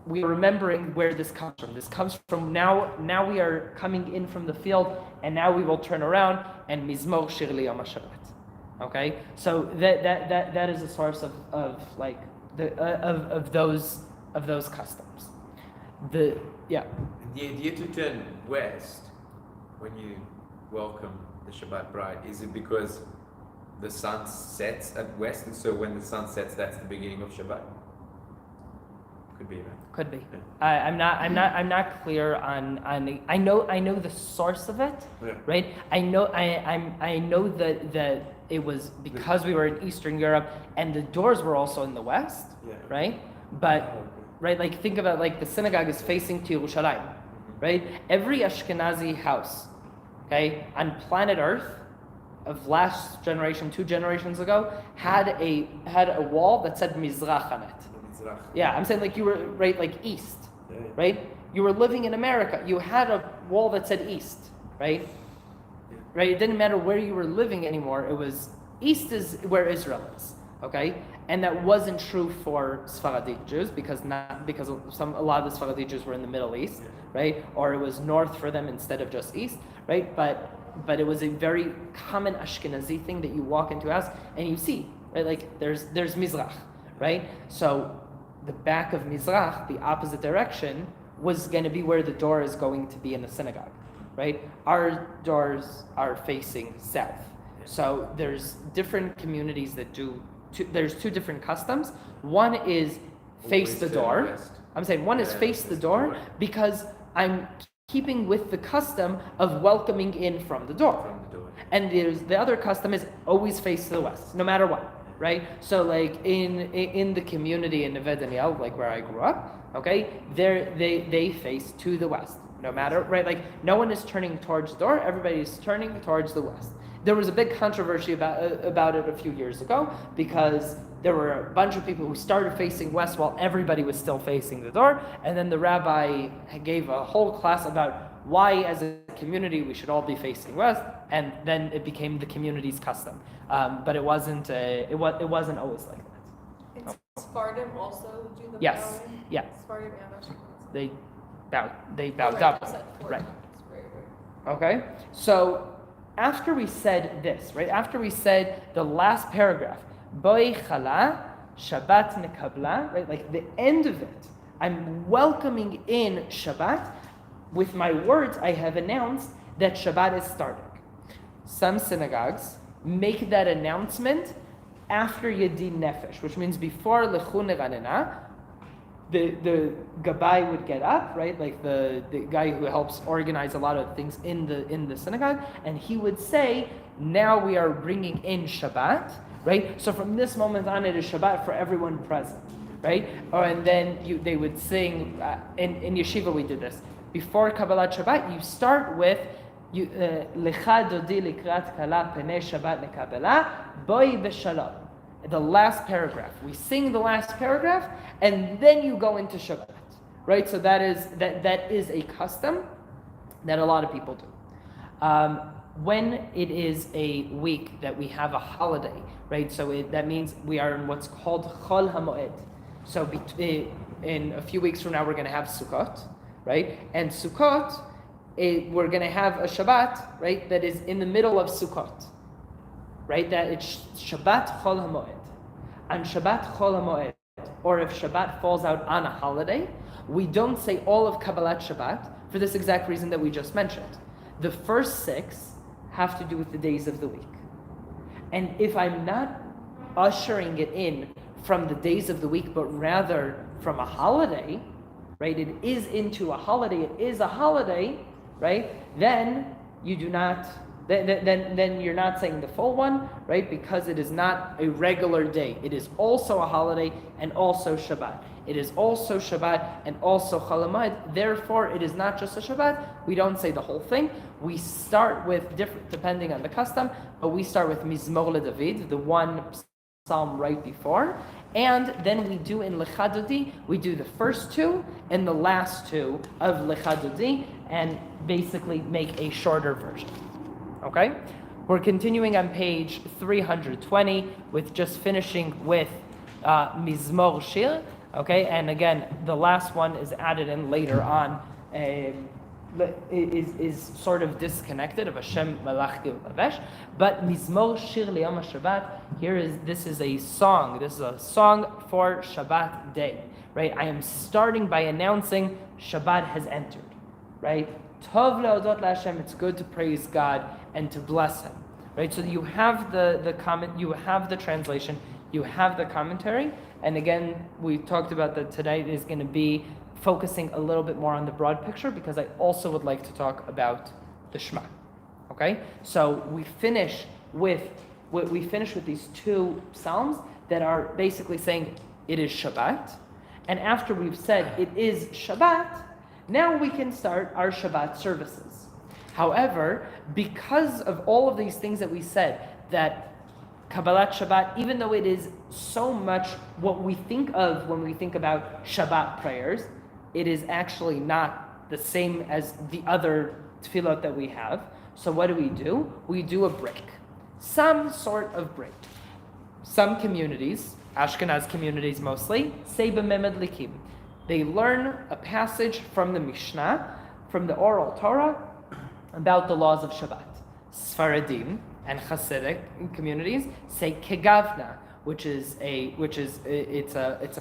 we're remembering where this comes from. This comes from now we are coming in from the field, and now we will turn around and mizmor shir liyom HaShabbat. Okay, so that is a source of like of those customs. The idea to turn west when you welcome the Shabbat bride, is it because the sun sets at west, and so when the sun sets, that's the beginning of Shabbat? Could be, right? Could be. I'm not clear on. I know the source of it, Yeah. right? I know that it was because we were in Eastern Europe and the doors were also in the west, Yeah. right? But right, like think about like the synagogue is facing to Yerushalayim, right? Every Ashkenazi house, okay, on planet Earth, of last generation, 2 generations ago, had a wall that said Mizrach on it. Yeah, I'm saying like you were right, like east, right? You were living in America. You had a wall that said east, right? Right. It didn't matter where you were living anymore. It was east is where Israel is, okay? And that wasn't true for Sephardi Jews because a lot of the Sephardi Jews were in the Middle East, right? Or it was north for them instead of just east, right? But it was a very common Ashkenazi thing that you walk into a house and you see, right? Like there's Mizrach, right? So the back of Mizrach, the opposite direction, was going to be where the door is going to be in the synagogue, right? Our doors are facing south. So there's different communities that do, there's 2 different customs. One is face the door. West. I'm saying one is face the door because I'm keeping with the custom of welcoming in from the door. From the door. And there's the other custom is always face to the west, no matter what. Right, so like in the community in Neve Daniel, like where I grew up, okay, they face to the west, no matter, right, like no one is turning towards the door, everybody is turning towards the west. There was a big controversy about it a few years ago because there were a bunch of people who started facing west while everybody was still facing the door, and then the rabbi gave a whole class about why as a community we should all be facing west, and then it became the community's custom. But it wasn't always like that. And Sephardim also do the Yes. bowing? Yeah. Sephardim and Ashkenaz. They bowed Right, up. that's at 4 Right. times. Right. Okay? So after we said this, right? After we said the last paragraph, Boi chala, Shabbat nekabla, right? Like the end of it, I'm welcoming in Shabbat. With my words, I have announced that Shabbat is starting. Some synagogues make that announcement after Yedin Nefesh, which means before Lechu Neranena. The Gabbai would get up, right? Like the guy who helps organize a lot of things in the synagogue, and he would say, now we are bringing in Shabbat, right? So from this moment on, it is Shabbat for everyone present, right? And then they would sing, in yeshiva we did this. Before Kabbalat Shabbat, you start with Lecha dodi likrat kala penei Shabbat nekabela boi b'shalom. The last paragraph. We sing the last paragraph, and then you go into Shabbat, right? So that is a custom that a lot of people do. When it is a week that we have a holiday, right? So that means we are in what's called Chol HaMoed. So in a few weeks from now, we're going to have Sukkot, right? And Sukkot, we're going to have a Shabbat, right? That is in the middle of Sukkot, right? That it's Shabbat Chol HaMoed. On Shabbat Chol HaMoed, or if Shabbat falls out on a holiday, we don't say all of Kabbalat Shabbat for this exact reason that we just mentioned. The first 6 have to do with the days of the week. And if I'm not ushering it in from the days of the week, but rather from a holiday, right? It is into a holiday, it is a holiday, right? Then you do not then you're not saying the full one, right? Because it is not a regular day. It is also a holiday and also Shabbat. It is also Shabbat and also Chol Hamoed. Therefore, it is not just a Shabbat. We don't say the whole thing. We start with different, depending on the custom, but we start with Mizmor LeDavid, the one psalm right before, and then we do in Lecha Dodi, we do the first two and the last two of Lecha Dodi, and basically make a shorter version. Okay? We're continuing on page 320 with just finishing with Mizmor Shir. Okay, and again, the last one is added in later on. Is sort of disconnected of Hashem Malachti Lavesh, but Mizmor Shir Liyom HaShabbat. This is a song. This is a song for Shabbat day, right? I am starting by announcing Shabbat has entered, right? Tov leodot laHashem. It's good to praise God and to bless Him, right? So you have the comment, you have the translation, you have the commentary, and again, we talked about that tonight is going to be focusing a little bit more on the broad picture because I also would like to talk about the Shema. Okay, so we finish with these two psalms that are basically saying it is Shabbat, and after we've said it is Shabbat, now we can start our Shabbat services. However, because of all of these things that we said, that Kabbalat Shabbat, even though it is so much what we think of when we think about Shabbat prayers, it is actually not the same as the other tefillot that we have. So what do? We do a break. Some sort of break. Some communities, Ashkenaz communities mostly, say b'memed likim. They learn a passage from the Mishnah, from the oral Torah, about the laws of Shabbat. Sfaradim and Hasidic communities say kegavna, which is a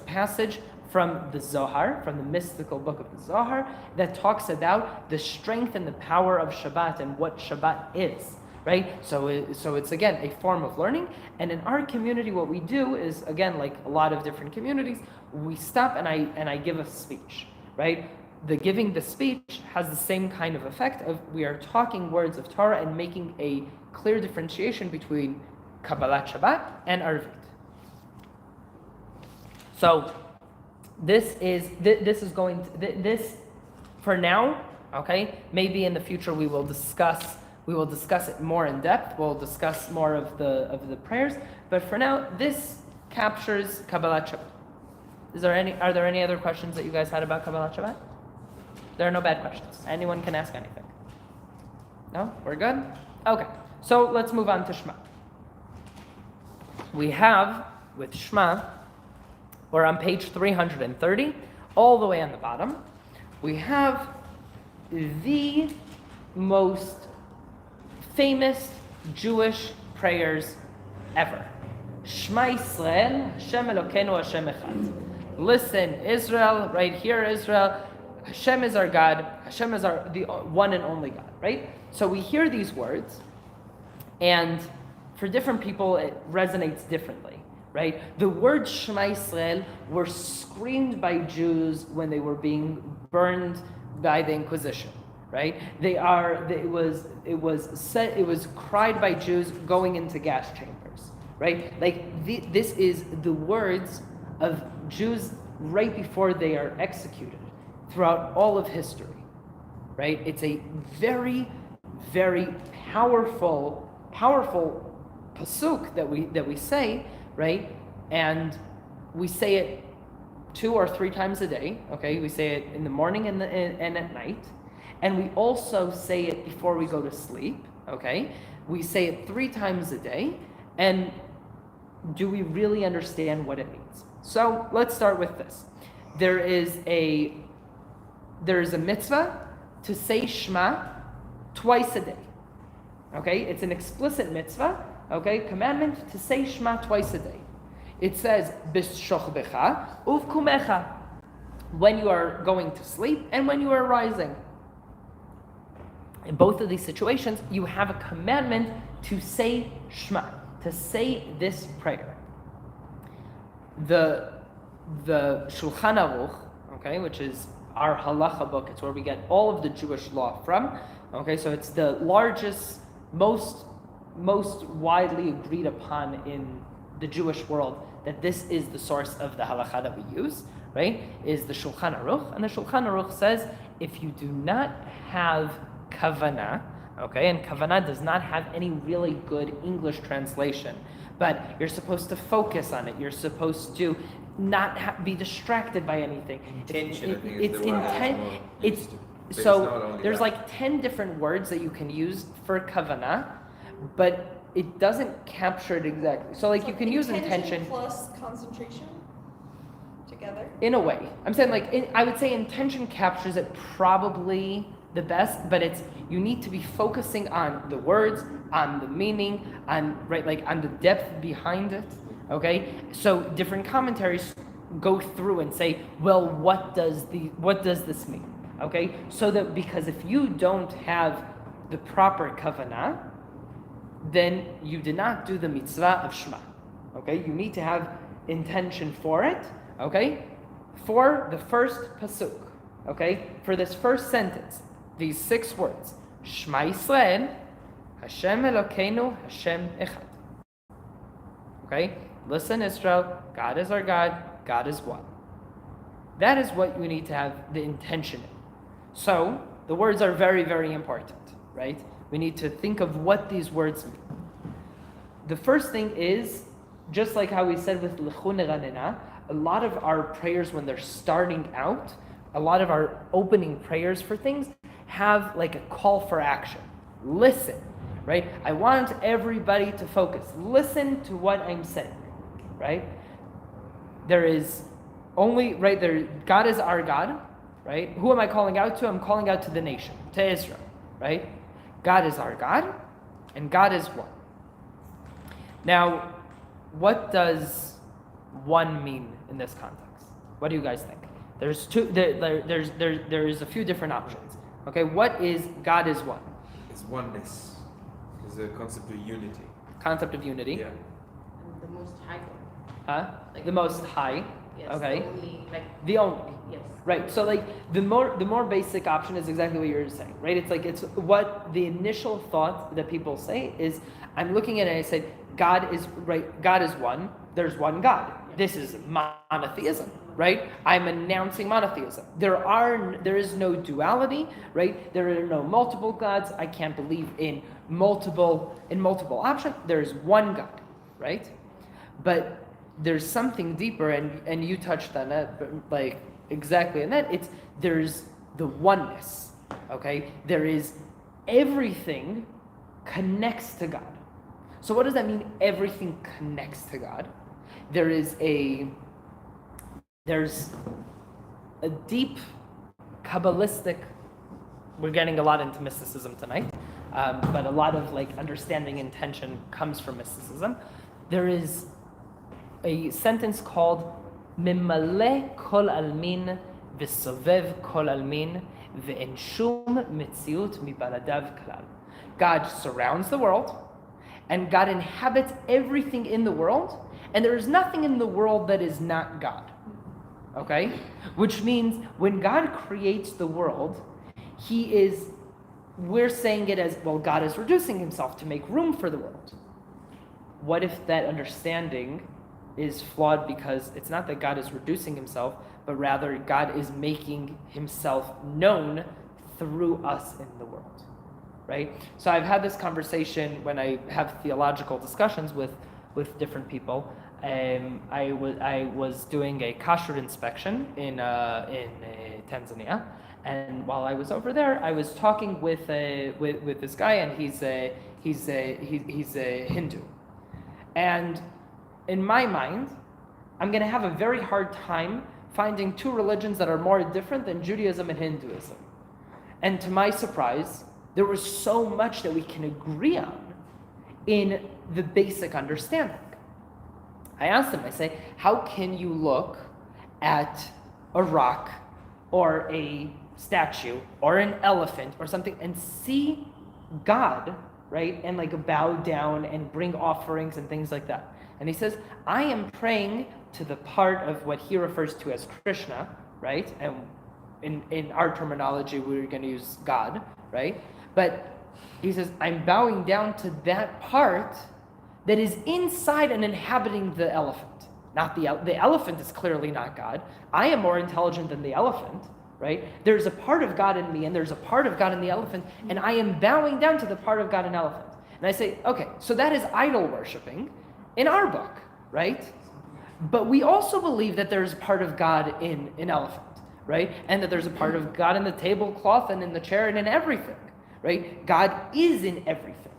passage from the Zohar, from the mystical book of the Zohar, that talks about the strength and the power of Shabbat and what Shabbat is, right? So it's again a form of learning. And in our community, what we do is, again, like a lot of different communities, we stop and I give a speech, right? Giving the speech has the same kind of effect of we are talking words of Torah and making a clear differentiation between Kabbalat Shabbat and Arvit. So this for now, okay? Maybe in the future we will discuss it more in depth. We'll discuss more of the prayers, but for now, this captures Kabbalat Shabbat. Are there any other questions that you guys had about Kabbalat Shabbat? There are no bad questions. Anyone can ask anything. No? We're good? Okay. So let's move on to Shema. We have, with Shema, we're on page 330, all the way on the bottom. We have the most famous Jewish prayers ever. Shema Yisrael, Hashem Elokeinu Hashem Echad. Listen, Israel, right here, Israel, Hashem is our God, Hashem is the one and only God, right? So we hear these words, and for different people, it resonates differently, right? The words Shema Yisrael were screamed by Jews when they were being burned by the Inquisition, right? It was cried by Jews going into gas chambers, right? This is the words of Jews right before they are executed throughout all of history, right? It's a very, very powerful pasuk that we say, right? And we say it 2 or 3 times a day, okay? We say it in the morning and at night. And we also say it before we go to sleep, okay? We say it 3 times a day. And do we really understand what it means? So let's start with this. There is a mitzvah to say Shema twice a day. Okay? It's an explicit mitzvah, okay? Commandment to say Shema twice a day. It says, B'shochbecha uvkumecha, when you are going to sleep and when you are rising. In both of these situations, you have a commandment to say Shema, to say this prayer. The Shulchan Aruch, okay, which is our halacha book, it's where we get all of the Jewish law from. Okay, so it's the largest most widely agreed upon in the Jewish world that this is the source of the halakha that we use, right? Is the Shulchan Aruch, and the Shulchan Aruch says if you do not have kavanah, okay, and kavanah does not have any really good English translation, but you're supposed to focus on it. You're supposed to not be distracted by anything. Intention, I think, It's is the word that's intent. more It's used. But it's not so only there's that. like 10 different words that you can use for kavanah, but it doesn't capture it exactly. So like you can use intention plus concentration together. in a way. I'm saying like I would say intention captures it probably the best, but it's you need to be focusing on the words, on the meaning, on on the depth behind it. Okay, so different commentaries go through and say, well, what does this mean? Okay, so that because if you don't have the proper kavanah, then you did not do the mitzvah of Shema. Okay, you need to have intention for it. Okay, for the first pasuk. Okay, for this first sentence, these 6 words: Shema Yisrael, Hashem Elokeinu, Hashem Echad. Okay, listen, Israel. God is our God. God is one. That is what you need to have the intention in. So the words are very, very important, right? We need to think of what these words mean. The first thing is, just like how we said with L'chu Neranena, a lot of our prayers when they're starting out, a lot of our opening prayers for things have like a call for action. Listen, right? I want everybody to focus. Listen to what I'm saying, right? There is only, right there, God is our God, right? Who am I calling out to? I'm calling out to the nation, to Israel, right? God is our God, and God is one. Now, what does one mean in this context? What do you guys think? There's there's a few different options. Okay, what is God is one? It's oneness. It's a concept of unity. Concept of unity. Yeah. The most high. Huh? The most high. Yes. Okay. The only, The only. yes. Right. So like the more basic option is exactly what you're saying, right? It's like it's what the initial thought that people say is I'm looking at it and I say God is right, God is one, there's one God. This is monotheism, right? I'm announcing monotheism. There is no duality, right? There are no multiple gods. I can't believe in multiple options. There's one God, right? But there's something deeper, and you touched on that, but like exactly, and there's the oneness, okay? There is everything connects to God. So what does that mean? Everything connects to God. There's a deep Kabbalistic. We're getting a lot into mysticism tonight, but a lot of like understanding intention comes from mysticism. There is a sentence called "Mimale kol almin v'sovev kol almin ve'en shum metziut mibaladav klal." God surrounds the world, and God inhabits everything in the world, and there is nothing in the world that is not God. Okay? Which means when God creates the world, we're saying it as, well, God is reducing himself to make room for the world. What if that understanding is flawed because it's not that God is reducing himself, but rather God is making himself known through us in the world, right? So I've had this conversation when I have theological discussions with different people. I was doing a kashrut inspection in Tanzania, and while I was over there, I was talking with this guy, and he's a Hindu, and in my mind, I'm going to have a very hard time finding two religions that are more different than Judaism and Hinduism. And to my surprise, there was so much that we can agree on in the basic understanding. I asked him, I say, how can you look at a rock or a statue or an elephant or something and see God, right? And like bow down and bring offerings and things like that. And he says, I am praying to the part of what he refers to as Krishna, right? And in our terminology, we're going to use God, right? But He says, I'm bowing down to that part that is inside and inhabiting the elephant. Not the elephant is clearly not God. I am more intelligent than the elephant, right? There's a part of God in me and there's a part of God in the elephant, and I am bowing down to the part of God in elephant. And I say, okay, so that is idol worshiping in our book, right? But we also believe that there's a part of God in an elephant, right? And that there's a part of God in the tablecloth and in the chair and in everything, right? God is in everything.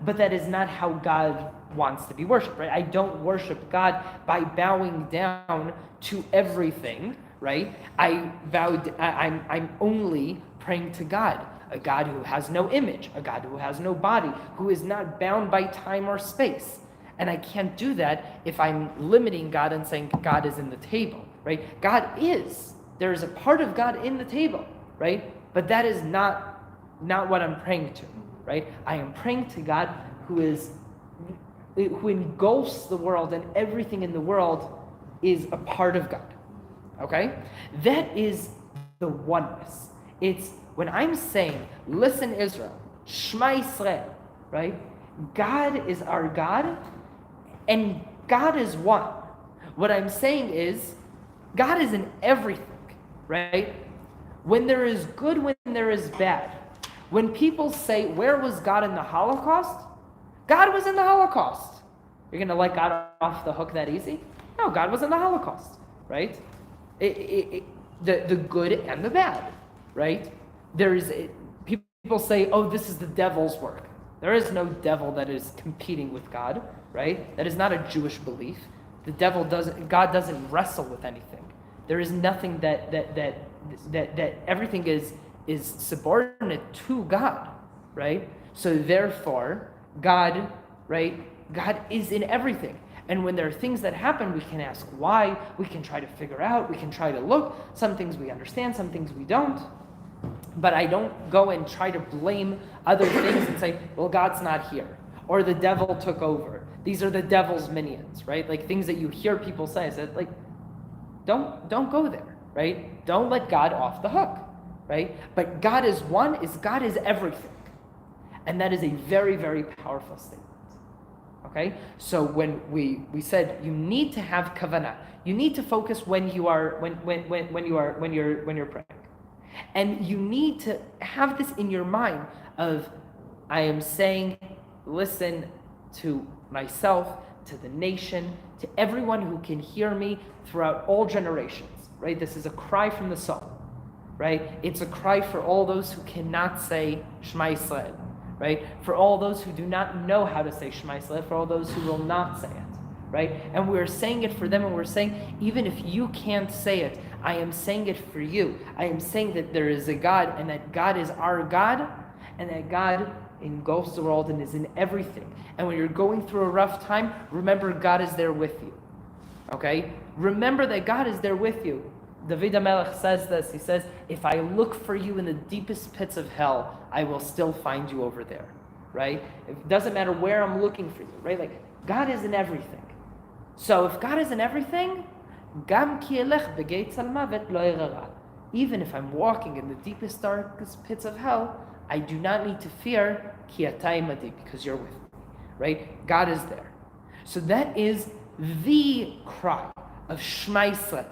But that is not how God wants to be worshipped, right? I don't worship God by bowing down to everything, right? I'm only praying to God, a God who has no image, a God who has no body, who is not bound by time or space. And I can't do that if I'm limiting God and saying God is in the table, right? God is. There is a part of God in the table, right? But that is not what I'm praying to, right? I am praying to God who engulfs the world, and everything in the world is a part of God. Okay? That is the oneness. It's when I'm saying, listen Israel, Shema Yisrael, right? God is our God, and God is one. What I'm saying is, God is in everything, right? When there is good, when there is bad. When people say, where was God in the Holocaust? God was in the Holocaust. You're going to let God off the hook that easy? No, God was in the Holocaust, right? The good and the bad, right? People say, oh, this is the devil's work. There is no devil that is competing with God, right? That is not a Jewish belief. God doesn't wrestle with anything. There is nothing that everything is subordinate to God, right? So therefore, God, right? God is in everything. And when there are things that happen, we can ask why, we can try to figure out, we can try to look. Some things we understand, some things we don't. But I don't go and try to blame other things and say, well, God's not here, or the devil took over. These are the devil's minions, right? Like things that you hear people say. I said, like, don't go there, right? Don't let God off the hook, right? But God is one, God is everything. And that is a very, very powerful statement. Okay? So when we said you need to have kavanah, you need to focus when you're praying. And you need to have this in your mind of, I am saying, listen to myself, to the nation, to everyone who can hear me throughout all generations, right? This is a cry from the soul, right? It's a cry for all those who cannot say Shema Yisrael, right? For all those who do not know how to say Shema Yisrael, for all those who will not say it, right? And we're saying it for them, and we're saying, even if you can't say it, I am saying it for you. I am saying that there is a God, and that God is our God, and that God engulfs the world and is in everything. And when you're going through a rough time, remember God is there with you. Okay? Remember that God is there with you. David HaMelech says this. He says, if I look for you in the deepest pits of hell, I will still find you over there. Right? It doesn't matter where I'm looking for you. Right? Like, God is in everything. So if God is in everything, Gam ki elech begates al mavet lo irara. Even if I'm walking in the deepest, darkest pits of hell, I do not need to fear ki atay imadi, because you're with me. Right? God is there. So that is the cry of Shema Yisrael.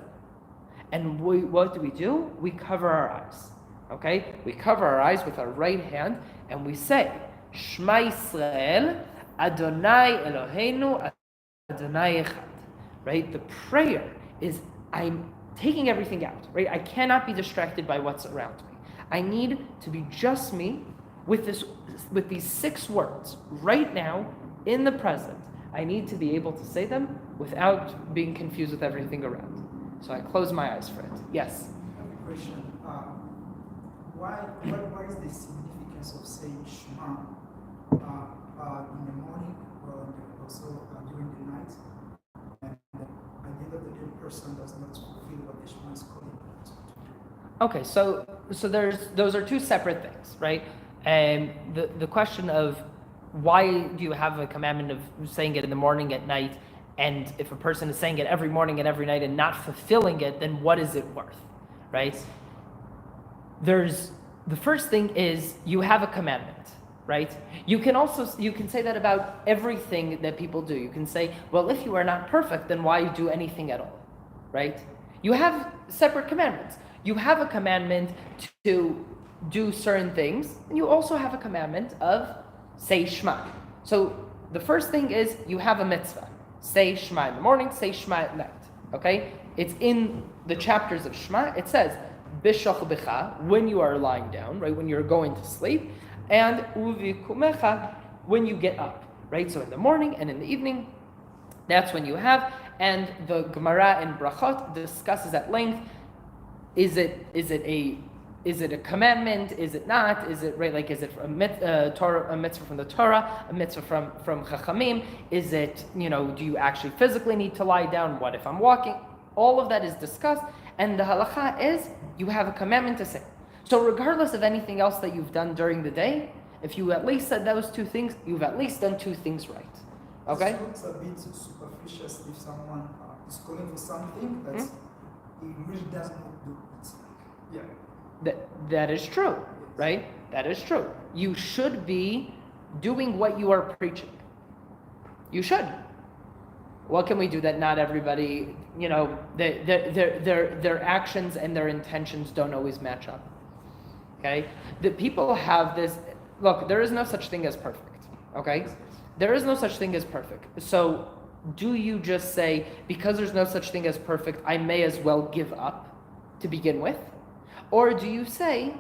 And what do? We cover our eyes. Okay? We cover our eyes with our right hand and we say, Shema Yisrael, Adonai Eloheinu, Adonai Echad. Right? The prayer is, I'm taking everything out. Right? I cannot be distracted by what's around me. I need to be just me with these 6 words right now in the present. I need to be able to say them without being confused with everything around. So I close my eyes for it. Yes? I have a question. What is the significance of saying Shema in the morning or also during the night? And at the end of the day, the person does not fulfill what the Shema is calling them to do. Okay, so those are 2 separate things, right? And the question of why do you have a commandment of saying it in the morning, at night, and if a person is saying it every morning and every night and not fulfilling it, then what is it worth, right? The first thing is you have a commandment, right? You can say that about everything that people do. You can say, well, if you are not perfect, then why do anything at all, right? You have separate commandments. You have a commandment to do certain things, and you also have a commandment of say Shema. So the first thing is you have a mitzvah. Say Shema in the morning, say Shema at night. Okay? It's in the chapters of Shema. It says, Bishach Bicha, when you are lying down, right? When you're going to sleep, and Uvikumecha, when you get up, right? So in the morning and in the evening, that's when you have. And the Gemara in Brachot discusses at length, is it a commandment? Is it not? Is it right? Like, is it a mitzvah from the Torah, a mitzvah from Chachamim? Is it, do you actually physically need to lie down? What if I'm walking? All of that is discussed, and the halacha is you have a commandment to say. So regardless of anything else that you've done during the day, if you at least said those two things, you've at least done two things right. Okay? It looks a bit superficial if someone is calling for something that he really does not do. It's like, yeah. That is true, right? That is true. You should be doing what you are preaching. You should. What can we do that not everybody, their actions and their intentions don't always match up? Okay? The people have this, look, there is no such thing as perfect. Okay? There is no such thing as perfect. So do you just say, because there's no such thing as perfect, I may as well give up to begin with? Or do you say,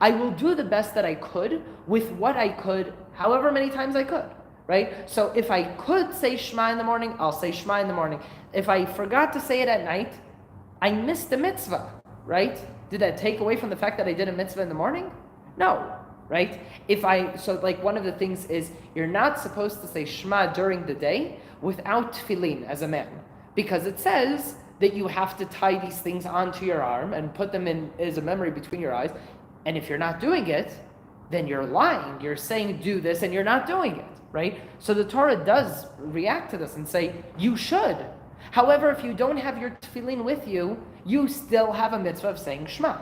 I will do the best that I could with what I could, however many times I could, right? So if I could say Shema in the morning, I'll say Shema in the morning. If I forgot to say it at night, I missed the mitzvah, right? Did that take away from the fact that I did a mitzvah in the morning? No, right? One of the things is you're not supposed to say Shema during the day without tefillin as a man, because it says that you have to tie these things onto your arm and put them in as a memory between your eyes. And if you're not doing it, then you're lying. You're saying do this and you're not doing it, right? So the Torah does react to this and say, you should. However, if you don't have your tefillin with you, you still have a mitzvah of saying Shema,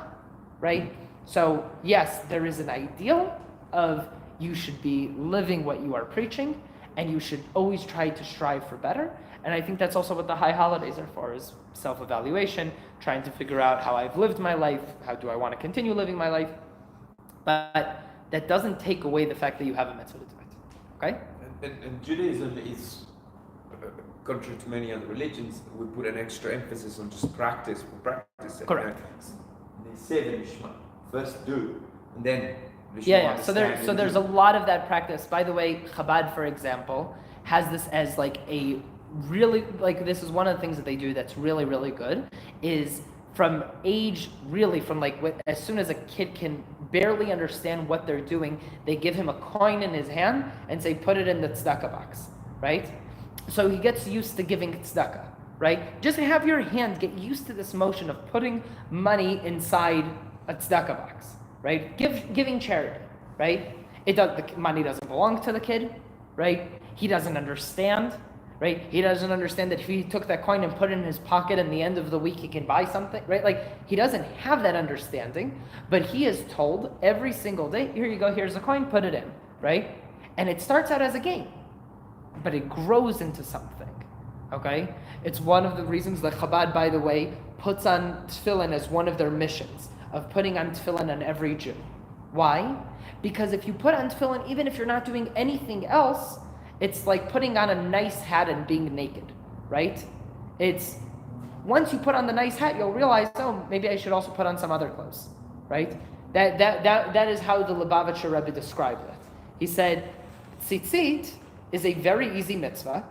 right? So yes, there is an ideal of you should be living what you are preaching, and you should always try to strive for better. And I think that's also what the high holidays are for, is self-evaluation, trying to figure out how I've lived my life, how do I want to continue living my life. But that doesn't take away the fact that you have a mitzvah to do it. Okay? And Judaism is, contrary to many other religions, we put an extra emphasis on just practice for practice. Correct. They say the Shema, first do, and then the Shema. Yeah. So there's a lot of that practice. By the way, Chabad, for example, has this as like a really, like, this is one of the things that they do that's really, really good, is from as soon as a kid can barely understand what they're doing, they give him a coin in his hand and say, put it in the tzedakah box, right? So he gets used to giving tzedakah, right? Just have your hand get used to this motion of putting money inside a tzedakah box, right? Giving charity, right? The money doesn't belong to the kid, right? He doesn't understand, right? He doesn't understand that if he took that coin and put it in his pocket and the end of the week he can buy something, right? Like, he doesn't have that understanding, but he is told every single day, here you go, here's a coin, put it in, right? And it starts out as a game, but it grows into something, okay? It's one of the reasons that Chabad, by the way, puts on tefillin as one of their missions, of putting on tefillin on every Jew. Why? Because if you put on tefillin, even if you're not doing anything else, it's like putting on a nice hat and being naked, right? It's, once you put on the nice hat, you'll realize, oh, maybe I should also put on some other clothes, right? That is how the Lubavitcher Rebbe described it. He said, tzitzit is a very easy mitzvah,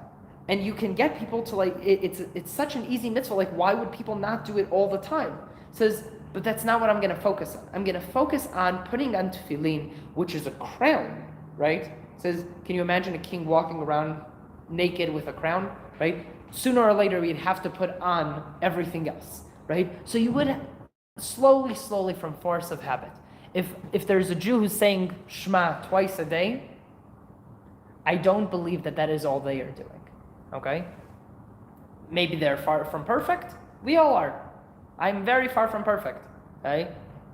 and you can get people to it's such an easy mitzvah, like, why would people not do it all the time? He says, but that's not what I'm going to focus on. I'm going to focus on putting on tefillin, which is a crown, right? It says, can you imagine a king walking around naked with a crown, right? Sooner or later, we'd have to put on everything else, right? So you would slowly, from force of habit. If there's a Jew who's saying Shema twice a day, I don't believe that is all they are doing, okay? Maybe they're far from perfect. We all are. I'm very far from perfect, right?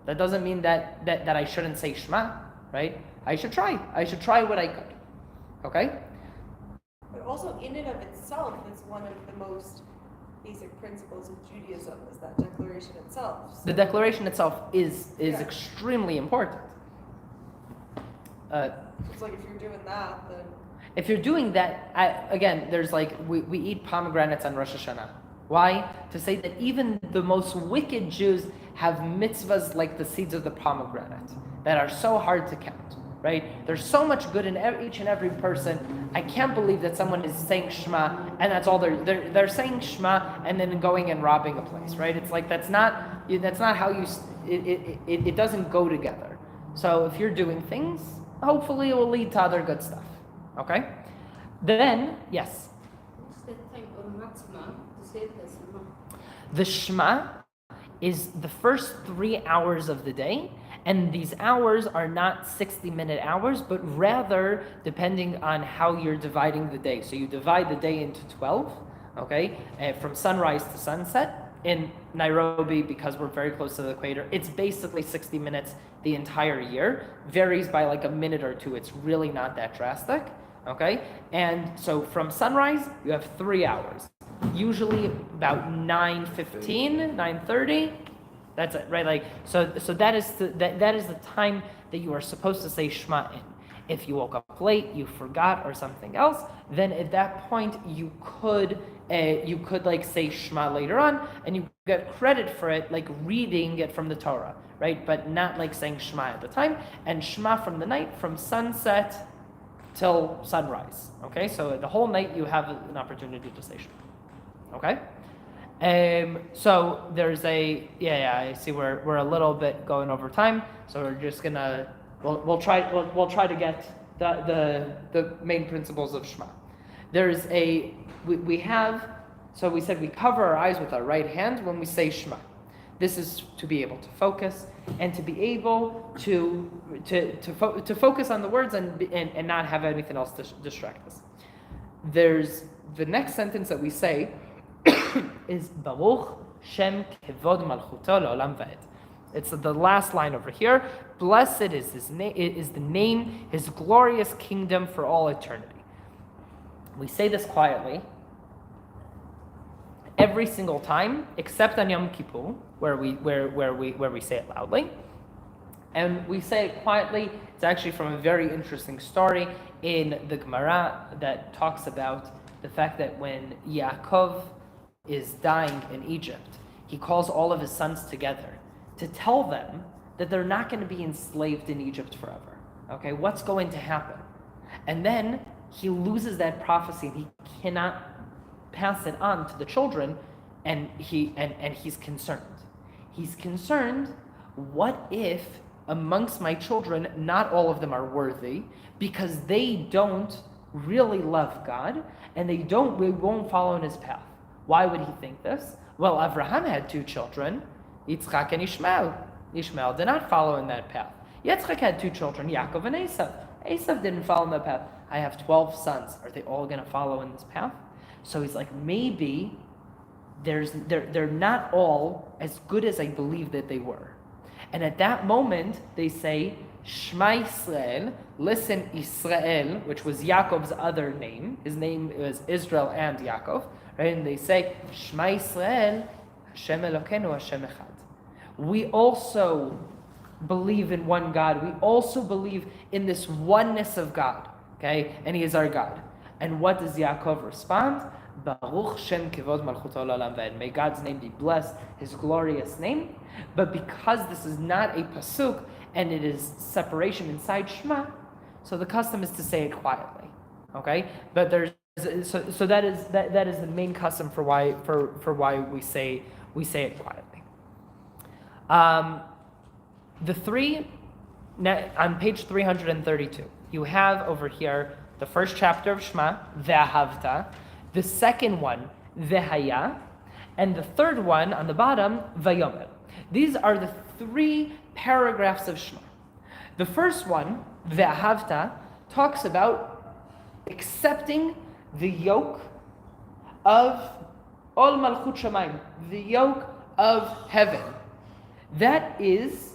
That doesn't mean that I shouldn't say Shema, right? I should try. I should try what I could. Okay? But also in and of itself, it's one of the most basic principles of Judaism is that declaration itself. So The declaration itself is Yeah. extremely important. it's like if you're doing that, then If you're doing that, again, there's like, we eat pomegranates on Rosh Hashanah. Why? To say that even the most wicked Jews have mitzvahs like the seeds of the pomegranate that are so hard to count, right? There's so much good in each and every person. I can't believe that someone is saying Shema and that's all they're saying Shema and then going and robbing a place, right? It's like that's not how you. It doesn't go together. So if you're doing things, hopefully it will lead to other good stuff. Okay? Then, yes. What's the time of maximum to say the Shema? The Shema is the first 3 hours of the day, and these hours are not 60-minute hours, but rather depending on how you're dividing the day. So you divide the day into 12, okay, from sunrise to sunset. In Nairobi, because we're very close to the equator, it's basically 60 minutes the entire year. Varies by like a minute or two. It's really not that drastic, okay? And so from sunrise, you have 3 hours. Usually about 9:15, 9:30. That's it, right? Like so that is the time that you are supposed to say Shema in. If you woke up late, you forgot or something else, then at that point you could like say Shema later on, and you get credit for it, like reading it from the Torah, right? But not like saying Shema at the time, and Shema from the night, from sunset till sunrise. Okay, so the whole night you have an opportunity to say Shema. Okay, so there's I see we're a little bit going over time, so we're just gonna we'll try to get the main principles of Shema. There's we have, so we said we cover our eyes with our right hand when we say Shema. This is to be able to focus and to be able to focus on the words and not have anything else to distract us. There's the next sentence that we say is Baruch Shem Kevod Malchuto Leolam Va'ed. It's the last line over here. Blessed is his name, is the name, his glorious kingdom for all eternity. We say this quietly every single time, except on Yom Kippur, where we say it loudly, and we say it quietly. It's actually from a very interesting story in the Gemara that talks about the fact that when Yaakov is dying in Egypt, he calls all of his sons together to tell them that they're not going to be enslaved in Egypt forever. Okay, what's going to happen? And then he loses that prophecy and he cannot pass it on to the children, and he's concerned. He's concerned, what if amongst my children not all of them are worthy because they don't really love God and we won't follow in his path. Why would he think this? Well, Abraham had 2 children, Yitzchak and Ishmael. Ishmael did not follow in that path. Yitzchak had 2 children, Yaakov and Esav. Esav didn't follow in that path. I have 12 sons. Are they all going to follow in this path? So he's like, maybe they're not all as good as I believe that they were. And at that moment, they say, Shema Yisrael, listen Israel, which was Yaakov's other name. His name was Israel and Yaakov. Right? And they say, Shema Yisrael, Hashem Elokeinu, Hashem Echad. We also believe in one God. We also believe in this oneness of God. Okay? And he is our God. And what does Yaakov respond? Baruch Shem Kevod Malchuto Leolam Va'ed. May God's name be blessed, his glorious name. But because this is not a pasuk and it is separation inside Shema, so the custom is to say it quietly. Okay? But there's so that is the main custom for why we say it quietly. The three on page 332, you have over here the first chapter of Shema, Ve'ahavta, the second one, Ve'haya, and the third one on the bottom, Vayomer. These are the 3 paragraphs of Shema. The first one, Ve'ahavta, talks about accepting the yoke of Ol Malchut Shamayim, the yoke of heaven. That is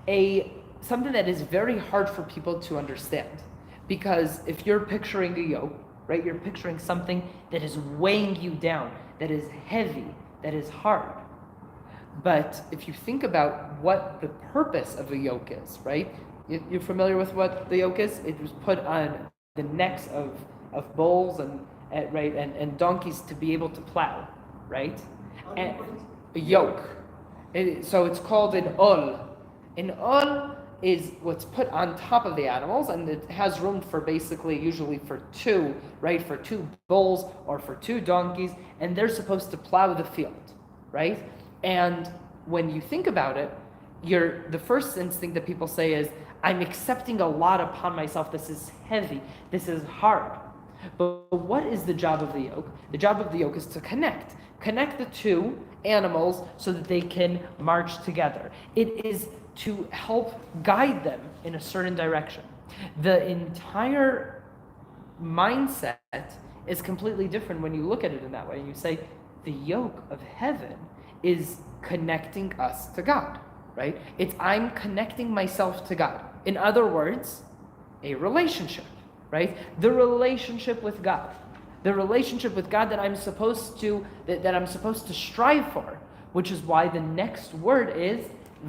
a something that is very hard for people to understand. Because if you're picturing a yoke, right, you're picturing something that is weighing you down, that is heavy, that is hard. But if you think about what the purpose of a yoke is, right? You're familiar with what the yoke is? It was put on the necks of bulls and donkeys to be able to plow, right? And a yoke. So it's called an ol. An ol is what's put on top of the animals, and it has room for basically, usually for two, right? For two bulls or for two donkeys, and they're supposed to plow the field, right? And when you think about it, the first instinct that people say is, I'm accepting a lot upon myself. This is heavy. This is hard. But what is the job of the yoke? The job of the yoke is to connect the two animals so that they can march together. It is to help guide them in a certain direction. The entire mindset is completely different when you look at it in that way. And you say, the yoke of heaven is connecting us to God, right? It's I'm connecting myself to God. In other words, a relationship, right? The relationship with God. The relationship with God that I'm supposed to strive for, which is why the next word is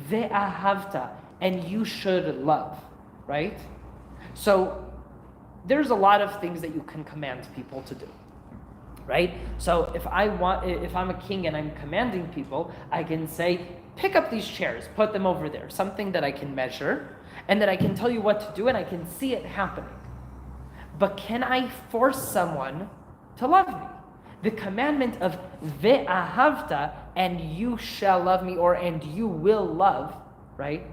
ve'ahavta, and you should love, right? So there's a lot of things that you can command people to do, right? So if I'm a king and I'm commanding people, I can say, pick up these chairs, put them over there, something that I can measure and that I can tell you what to do and I can see it happening. But can I force someone to love me? The commandment of ve'ahavta, and you shall love me, or and you will love, right?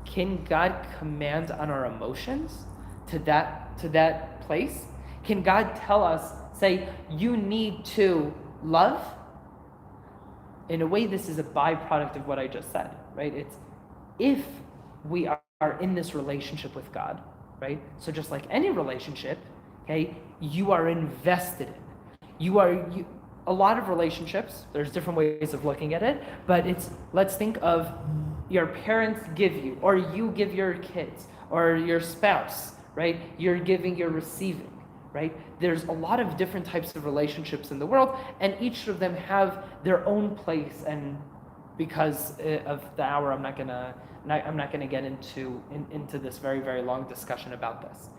Can God command on our emotions to that place? Can God tell us, say, you need to love? In a way, this is a byproduct of what I just said, right? It's if we are in this relationship with God, right? So just like any relationship, okay, you are invested in. A lot of relationships, there's different ways of looking at it, but let's think of your parents give you, or you give your kids, or your spouse, right? You're giving, you're receiving, right? There's a lot of different types of relationships in the world, and each of them have their own place. And because of the hour, I'm not gonna get into this very, very long discussion about this.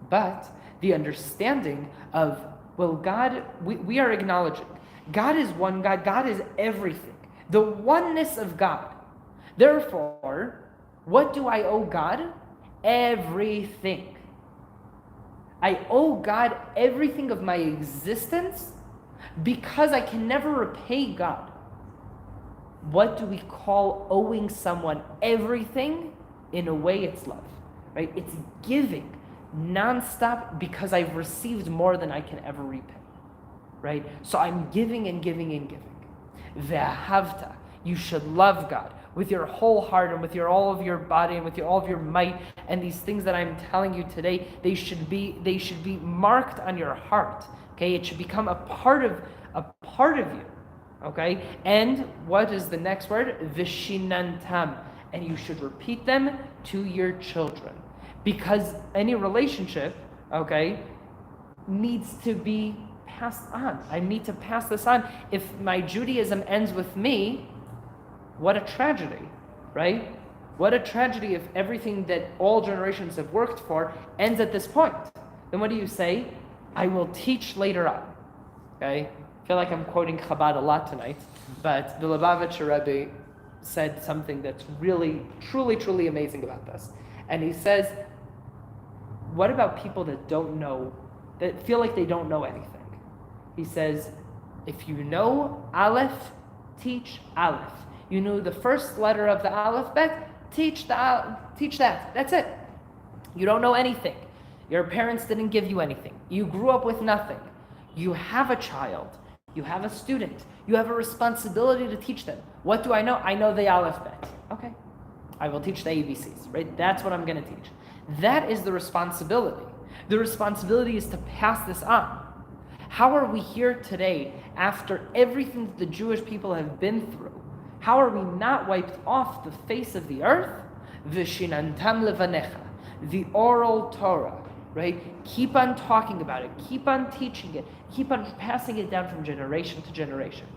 But the understanding of, well, God, we are acknowledging God is one God. God is everything. The oneness of God. Therefore, what do I owe God? Everything. I owe God everything of my existence because I can never repay God. What do we call owing someone everything? In a way, it's love, right? It's giving nonstop because I've received more than I can ever repay, right? So I'm giving and giving and giving. Ve'ahavta, you should love God with your whole heart and with all of your body and with all of your might. And these things that I'm telling you today, they should be marked on your heart. Okay, it should become a part of you. Okay, and what is the next word? Vishinantam, and you should repeat them to your children, because any relationship, okay, needs to be passed on. I need to pass this on. If my Judaism ends with me, what a tragedy, right? What a tragedy if everything that all generations have worked for ends at this point. Then what do you say? I will teach later on. Okay? I feel like I'm quoting Chabad a lot tonight, but the Lubavitcher Rebbe said something that's really, truly, truly amazing about this. And he says, what about people that don't know, that feel like they don't know anything? He says, if you know Aleph, teach Aleph. You know the first letter of the alphabet, teach that. That's it. You don't know anything. Your parents didn't give you anything. You grew up with nothing. You have a child. You have a student. You have a responsibility to teach them. What do I know? I know the alphabet. Okay. I will teach the ABCs, right? That's what I'm going to teach. That is the responsibility. The responsibility is to pass this on. How are we here today after everything that the Jewish people have been through? How are we not wiped off the face of the earth? V'shinantam levanecha, the oral Torah, right? Keep on talking about it, keep on teaching it, keep on passing it down from generation to generation.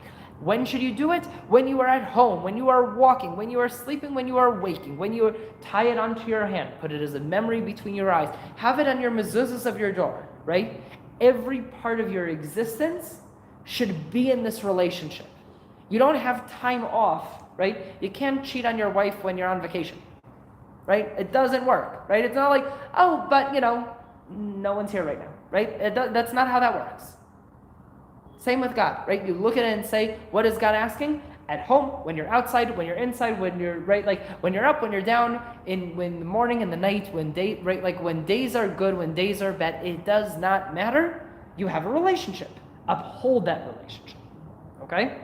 When should you do it? When you are at home, when you are walking, when you are sleeping, when you are waking, when you tie it onto your hand, put it as a memory between your eyes, have it on your mezuzahs of your door, right? Every part of your existence should be in this relationship. You don't have time off, right? You can't cheat on your wife when you're on vacation, right? It doesn't work, right? It's not like, oh, but no one's here right now, right? That's not how that works. Same with God, right? You look at it and say, what is God asking? At home, when you're outside, when you're inside, when you're right, like when you're up, when you're down, when the morning and the night, when days are good, when days are bad, it does not matter. You have a relationship. Uphold that relationship. Okay?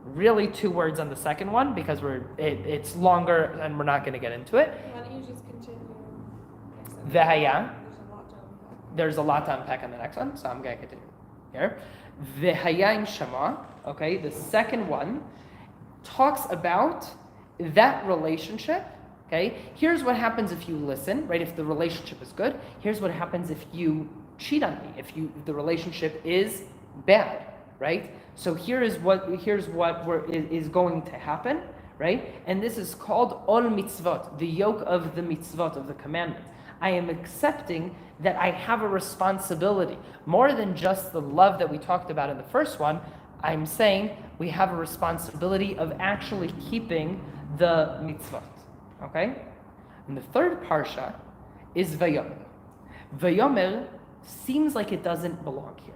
Really 2 words on the second one because it's longer and we're not going to get into it. Why don't you just continue? V'haya. There's a lot to unpack. There's a lot to unpack on the next one, so I'm going to continue here. V'haya in Shema, okay, the second one talks about that relationship, okay? Here's what happens if you listen, right? If the relationship is good. Here's what happens if you cheat on me, if the relationship is bad, right? So here's what is going to happen, right? And this is called ol mitzvot, the yoke of the mitzvot, of the commandment. I am accepting that I have a responsibility. More than just the love that we talked about in the first one, I'm saying we have a responsibility of actually keeping the mitzvot. Okay? And the third parsha is Vayomer. Vayomer seems like it doesn't belong here.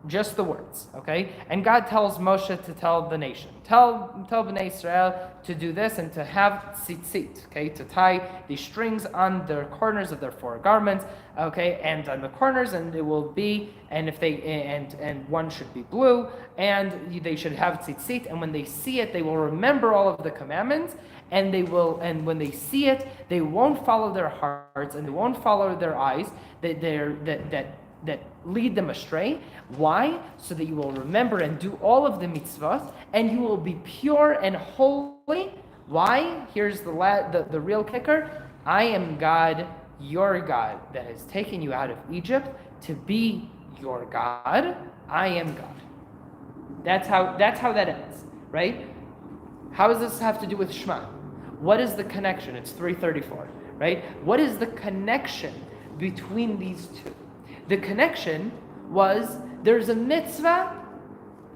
Just the words, okay? And God tells Moshe to tell the nation, tell Bnei Israel to do this and to have tzitzit, okay? To tie these strings on the corners of their 4 garments, okay? And on the corners, and it will be, and if they, and one should be blue, and they should have tzitzit, and when they see it, they will remember all of the commandments, and when they see it, they won't follow their hearts, and they won't follow their eyes, that lead them astray. Why? So that you will remember and do all of the mitzvahs, and you will be pure and holy. Why? Here's the real kicker. I am God, your God, that has taken you out of Egypt to be your God. I am God. That's how that ends, right? How does this have to do with Shema? What is the connection? It's 3:34, right? What is the connection between these two? The connection was there's a mitzvah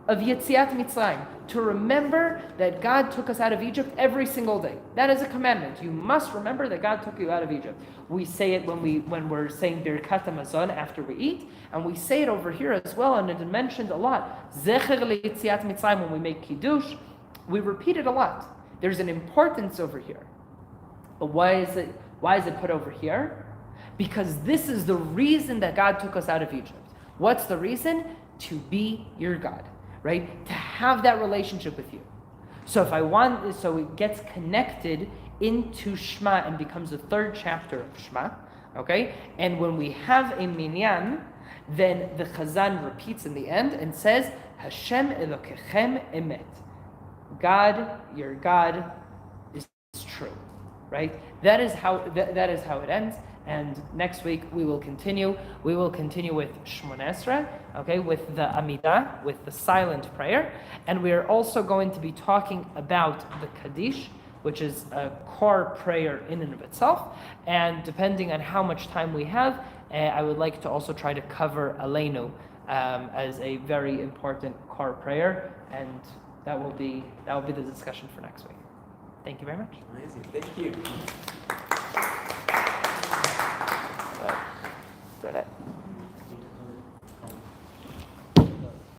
of Yetziat Mitzrayim, to remember that God took us out of Egypt every single day. That is a commandment. You must remember that God took you out of Egypt. We say it when we're saying Birkat HaMazon after we eat, and we say it over here as well, and it's mentioned a lot. Zecher LeYetziat Mitzrayim, when we make Kiddush, we repeat it a lot. There's an importance over here. But why is it put over here? Because this is the reason that God took us out of Egypt. What's the reason? To be your God, right? To have that relationship with you. So so it gets connected into Shema and becomes the 3rd chapter of Shema, okay? And when we have a minyan, then the Chazan repeats in the end and says, Hashem Elokechem Emet. God, your God, is true, right? That is how it ends. And next week we will continue. We will continue with Shmona Esrei, okay, with the Amidah, with the silent prayer, and we are also going to be talking about the Kaddish, which is a core prayer in and of itself. And depending on how much time we have, I would like to also try to cover Aleinu as a very important core prayer, and that will be the discussion for next week. Thank you very much. Amazing. Thank you. But